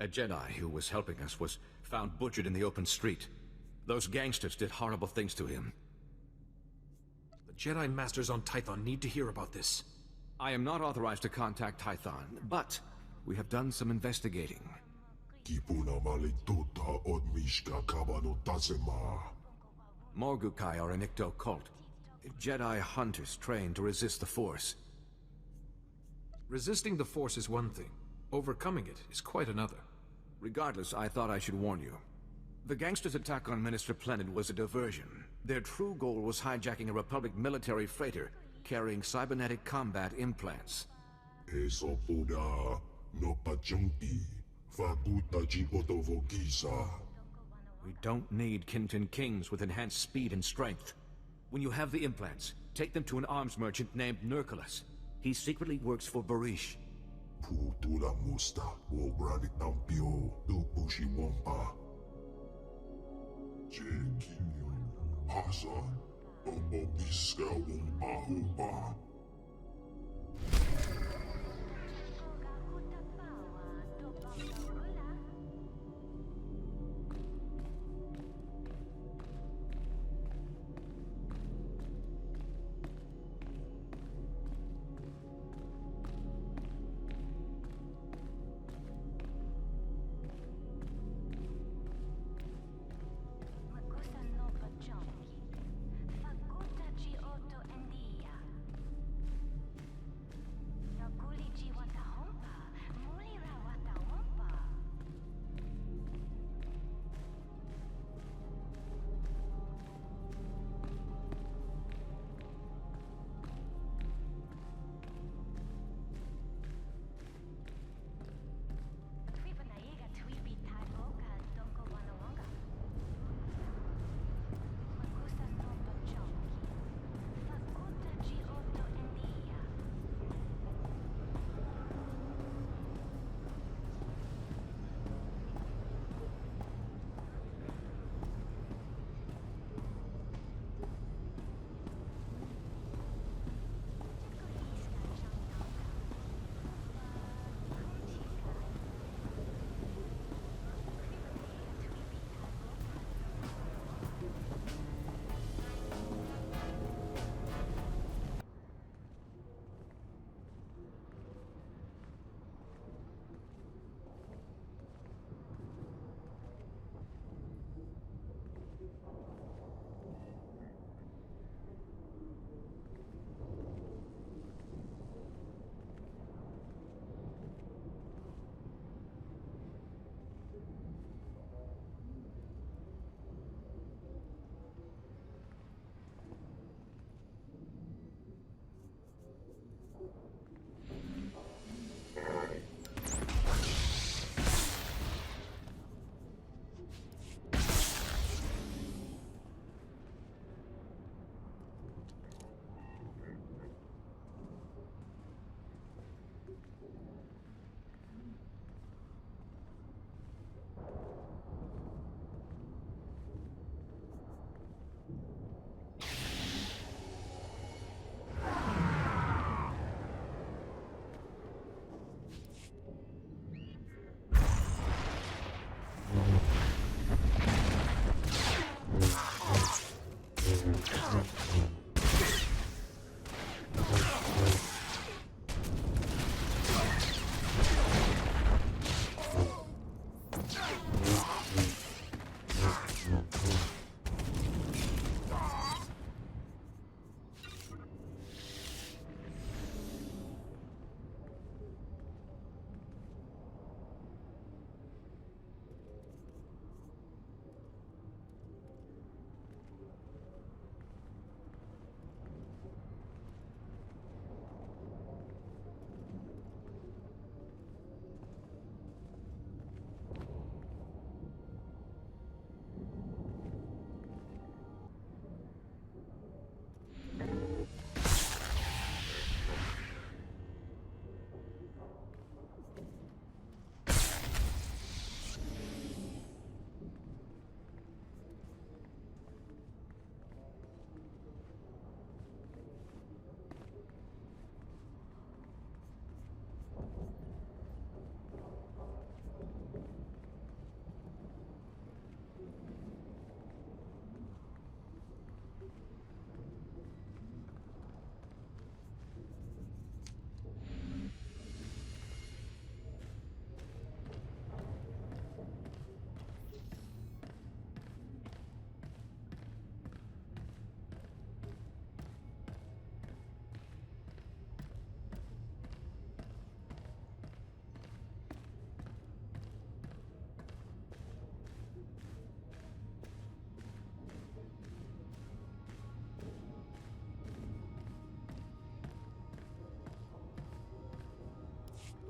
A Jedi who was helping us was found butchered in the open street. Those gangsters did horrible things to him. The Jedi Masters on Tython need to hear about this. I am not authorized to contact Tython, but we have done some investigating. Morgukai are a Nikto cult. Jedi hunters trained to resist the Force. Resisting the Force is one thing. Overcoming it is quite another. Regardless, I thought I should warn you. The gangsters' attack on Minister Plenid was a diversion. Their true goal was hijacking a Republic military freighter carrying cybernetic combat implants. We don't need Kintan Kings with enhanced speed and strength. When you have the implants, take them to an arms merchant named Nurculus. He secretly works for Barish.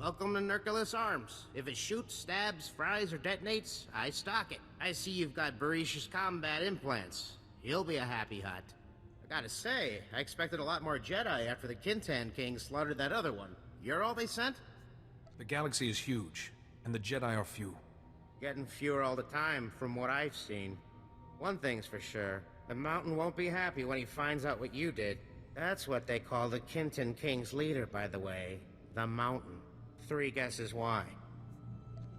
Welcome to Nerculus Arms. If it shoots, stabs, fries, or detonates, I stock it. I see you've got Barish's combat implants. He'll be a happy hut. I gotta say, I expected a lot more Jedi after the Kintan King slaughtered that other one. You're all they sent? The galaxy is huge, and the Jedi are few. Getting fewer all the time, from what I've seen. One thing's for sure, the Mountain won't be happy when he finds out what you did. That's what they call the Kintan King's leader, by the way. The Mountain. 3 guesses why.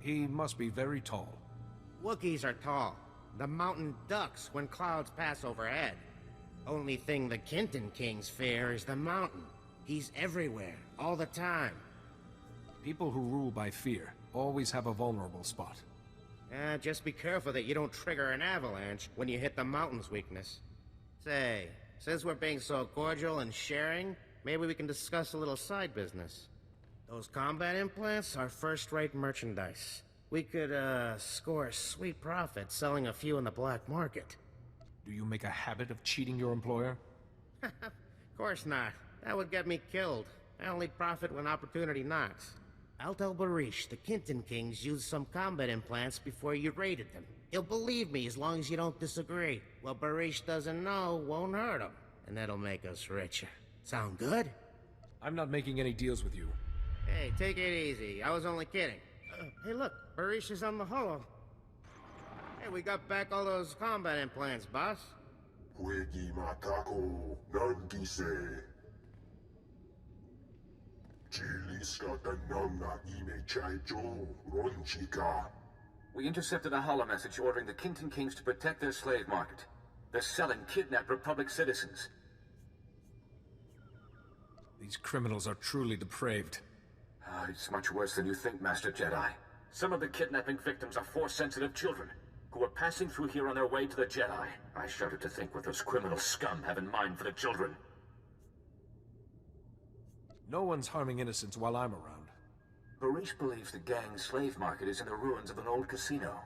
He must be very tall. Wookiees are tall. The Mountain ducks when clouds pass overhead. Only thing the Kintan Kings fear is the Mountain. He's everywhere, all the time. People who rule by fear always have a vulnerable spot. Just be careful that you don't trigger an avalanche when you hit the Mountain's weakness. Say, since we're being so cordial and sharing, maybe we can discuss a little side business. Those combat implants are first-rate merchandise. We could, score a sweet profit selling a few in the black market. Do you make a habit of cheating your employer? Of course not. That would get me killed. I only profit when opportunity knocks. I'll tell Barish the Kintan Kings used some combat implants before you raided them. He'll believe me as long as you don't disagree. What Barish doesn't know won't hurt him, and that'll make us richer. Sound good? I'm not making any deals with you. Hey, take it easy. I was only kidding. Hey, look, Barish is on the holo. Hey, we got back all those combat implants, boss. Huegi matako nangise. Chiliska tanamna ime chaijo ronchika. We intercepted a holo message ordering the Kintan Kings to protect their slave market. They're selling kidnapped Republic citizens. These criminals are truly depraved. It's much worse than you think, Master Jedi. Some of the kidnapping victims are Force-sensitive children who are passing through here on their way to the Jedi. I shudder to think what those criminal scum have in mind for the children. No one's harming innocents while I'm around. Barish believes the gang's slave market is in the ruins of an old casino.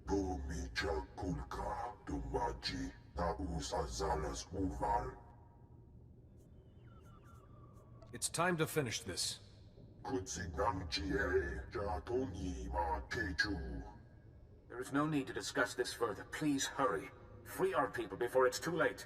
Bumicha kulka dumaji taus azalas uval. It's time to finish this. There is no need to discuss this further. Please hurry. Free our people before it's too late.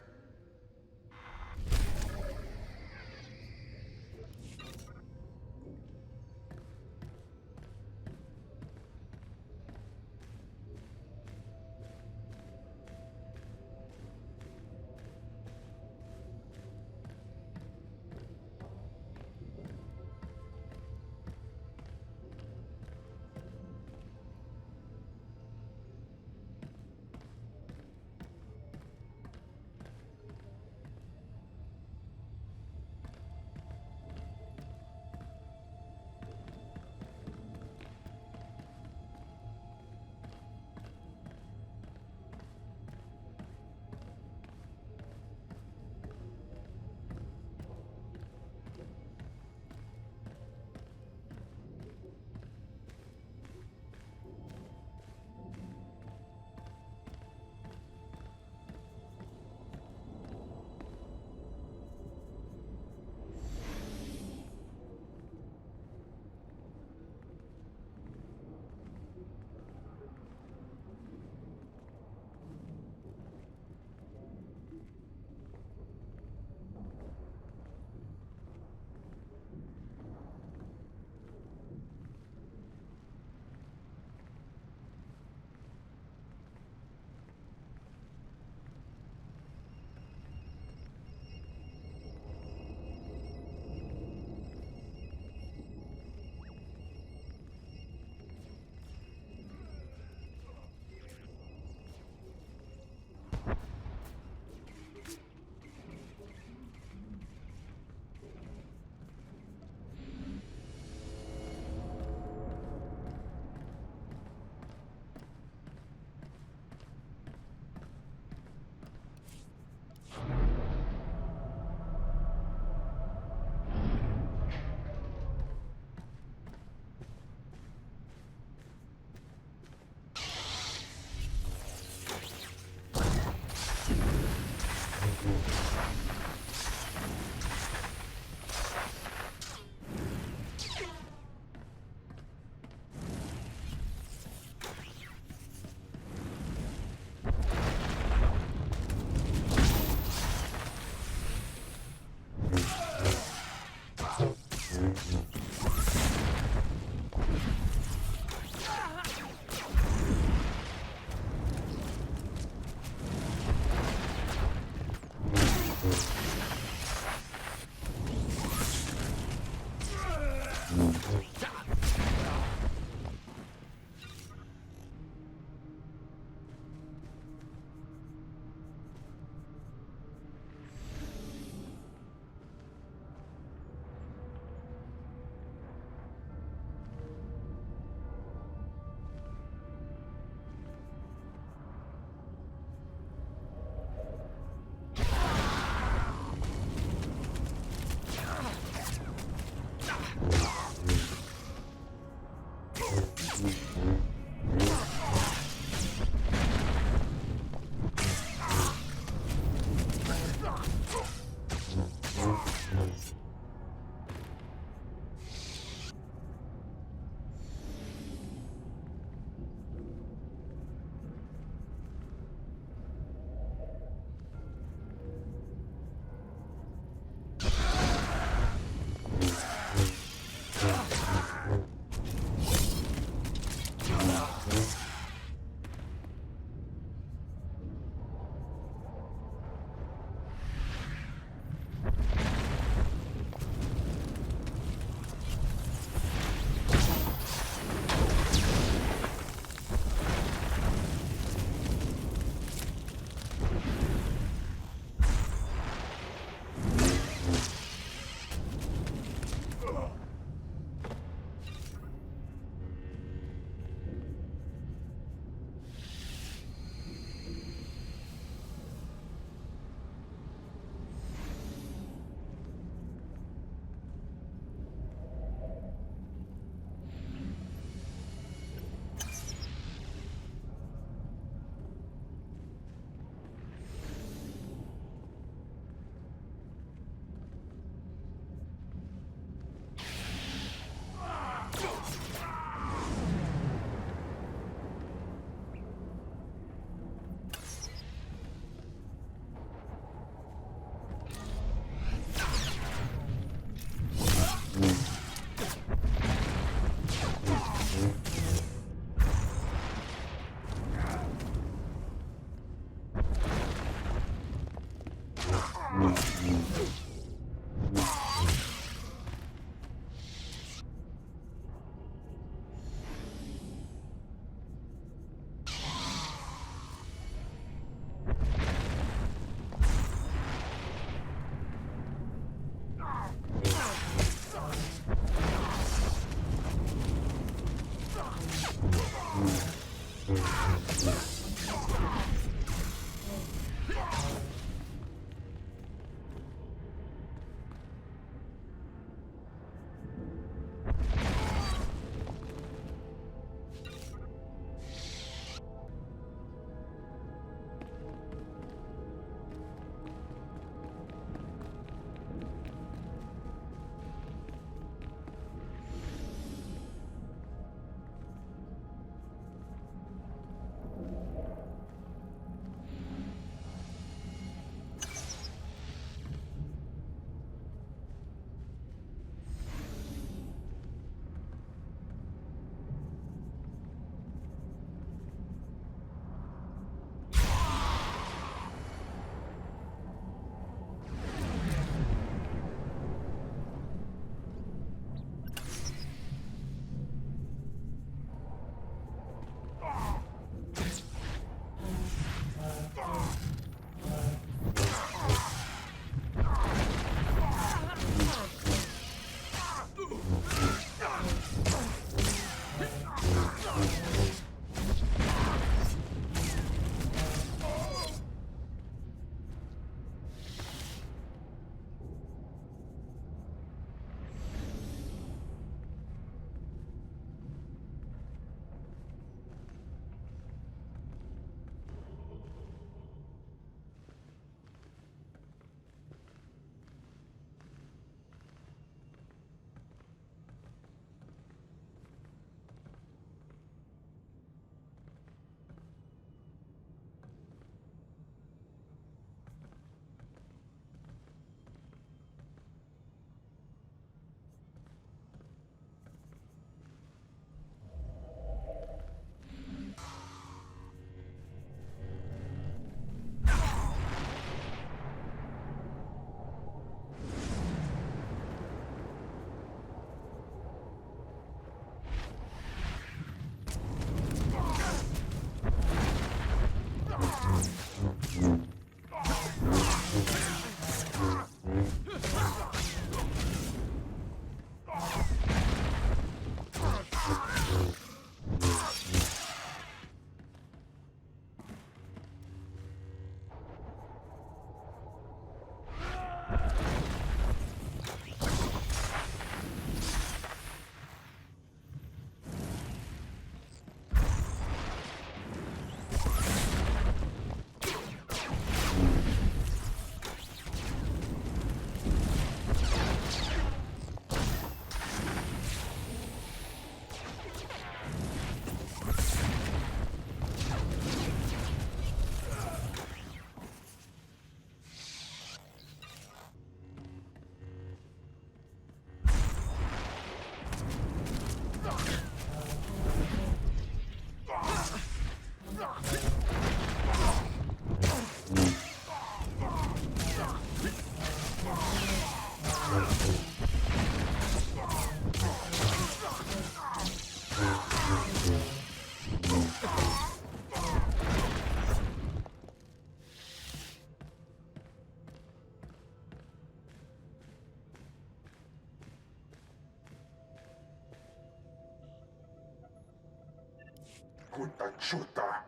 Punta chuta,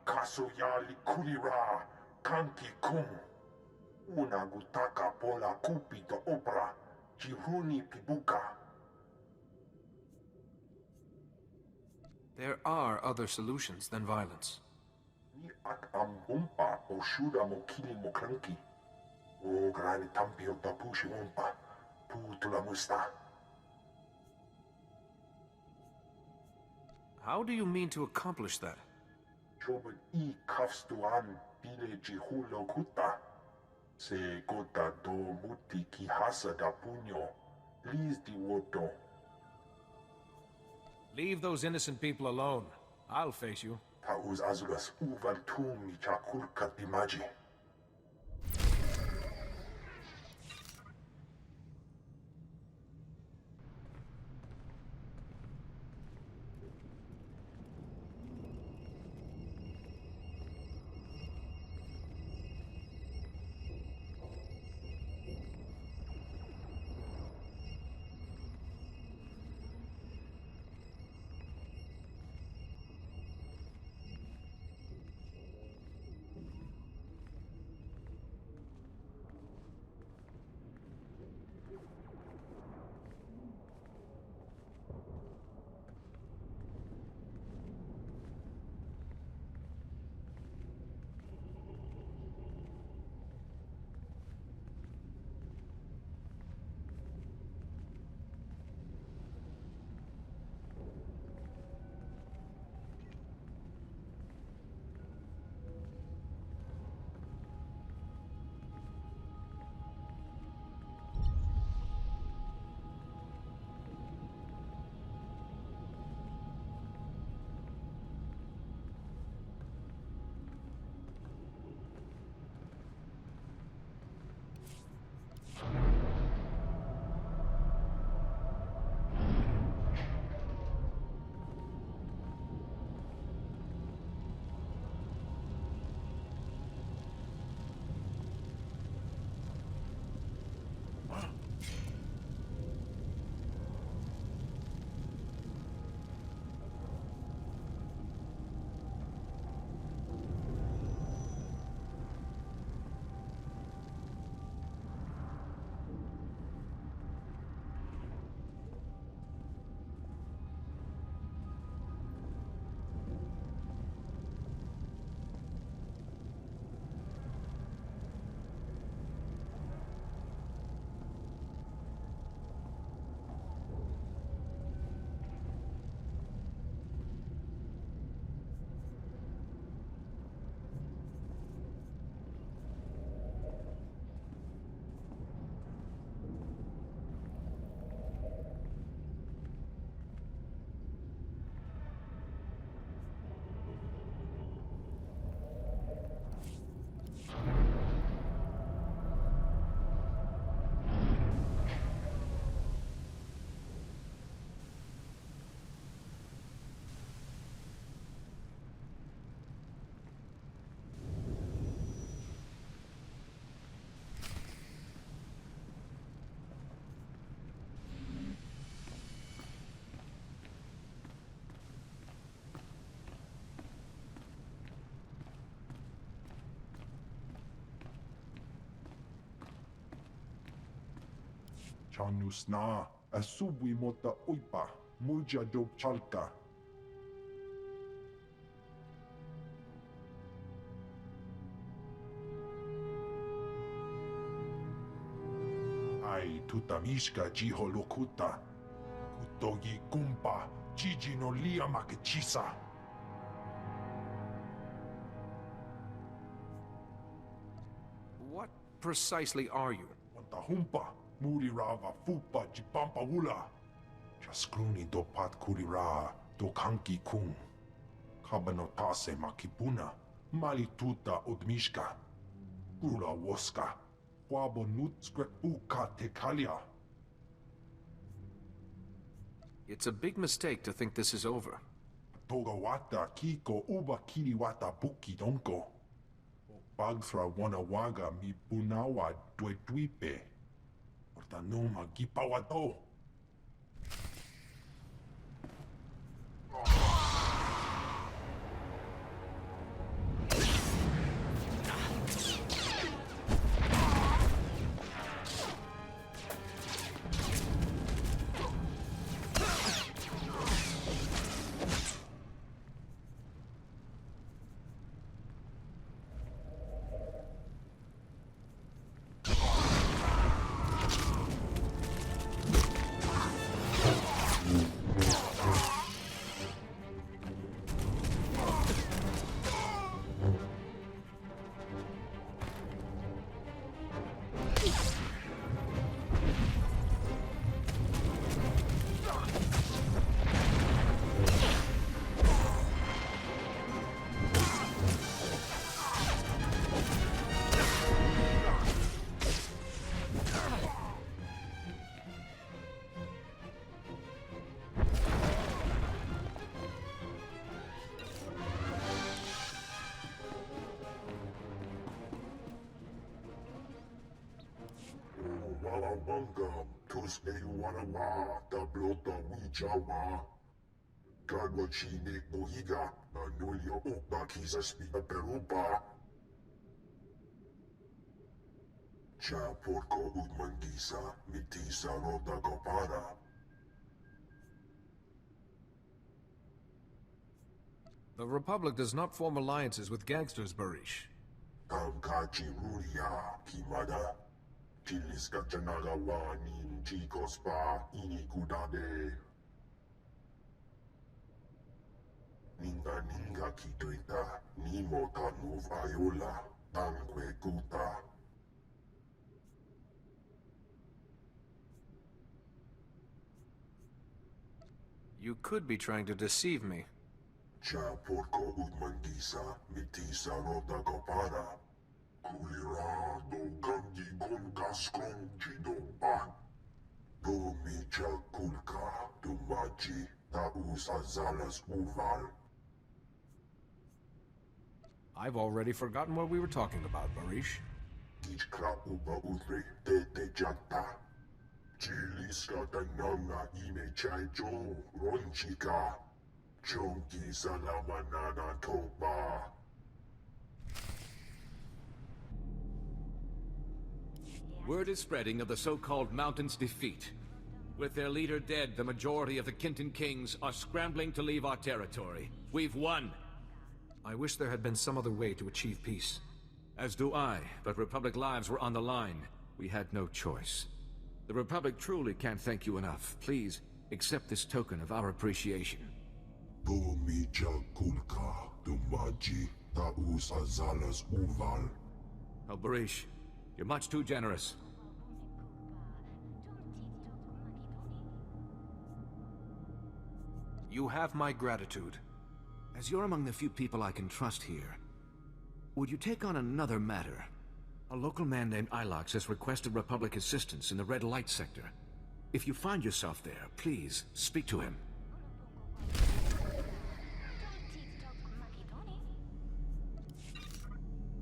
kasuyali kulira, kanki kum. Una gutaka pola kupito opera, jihuni pibuka. There are other solutions than violence. Ni at ambumpa o shuda mo kili mo kranki. O grani tampio tapushi umpa, putula musta. How do you mean to accomplish that? Chobun I kafstuan pile jihulo kuta. Se gota do muti ki hasa da puño. Please di woto. Leave those innocent people alone. I'll face you. Tauz azulas uval tumi chakulka dimaji. Chanusna, asubwi mota uipa, muja dob chalka. Ai tutamishka jiho lokuta, kutogi kumpa, jiji no lia makechisa. What precisely are you? Humpa, muri rava fupa jipampa wula. Jaskruni do pat kurira do kanki kung. Kabanotase makipuna, malituta odmishka. Gula woska, Quabonut script uka tekalia. It's a big mistake to think this is over. Togawata kiko uba kiriwata buki donko. Bagsra wanawaga mi punawa dwetuipe. Ortanoma gipawato. Walawanga, Tusne Wanawa, Tablota Wijawa, Kadwa Chine Bohiga, Anulio Opa Kisa Spina Perupa. Cha Porco Udmangisa, Mitisa Rota Copara. The Republic does not form alliances with gangsters, Barish. Kamkachi Ruria, Kimada. Chiliska Janagawani, Chico Spa, Inikudade. Ninga Ninga Kituita, Nimo Tanu Viola, Tanque Kuta. You could be trying to deceive me. Cha Porco Udmangisa, Mitisa Rota Copara. Kulirado Gandhi Gongas Chidopa. Domicha Kulka, Dumachi, Taus Azalas Uval. I've already forgotten what we were talking about, Barish. Ichkra Uba Udre, Tete Janta. Chiliska Tananga Ime Chaijo, Ronchika. Chonki Salamanana Toba. Word is spreading of the so-called Mountain's defeat. With their leader dead, the majority of the Kintan Kings are scrambling to leave our territory. We've won! I wish there had been some other way to achieve peace. As do I, but Republic lives were on the line. We had no choice. The Republic truly can't thank you enough. Please, accept this token of our appreciation. Domicha Kulka, Dumaji, Taus Azalas Uval. Oh, Barish, you're much too generous. You have my gratitude. As you're among the few people I can trust here, would you take on another matter? A local man named Ilox has requested Republic assistance in the Red Light sector. If you find yourself there, please speak to him.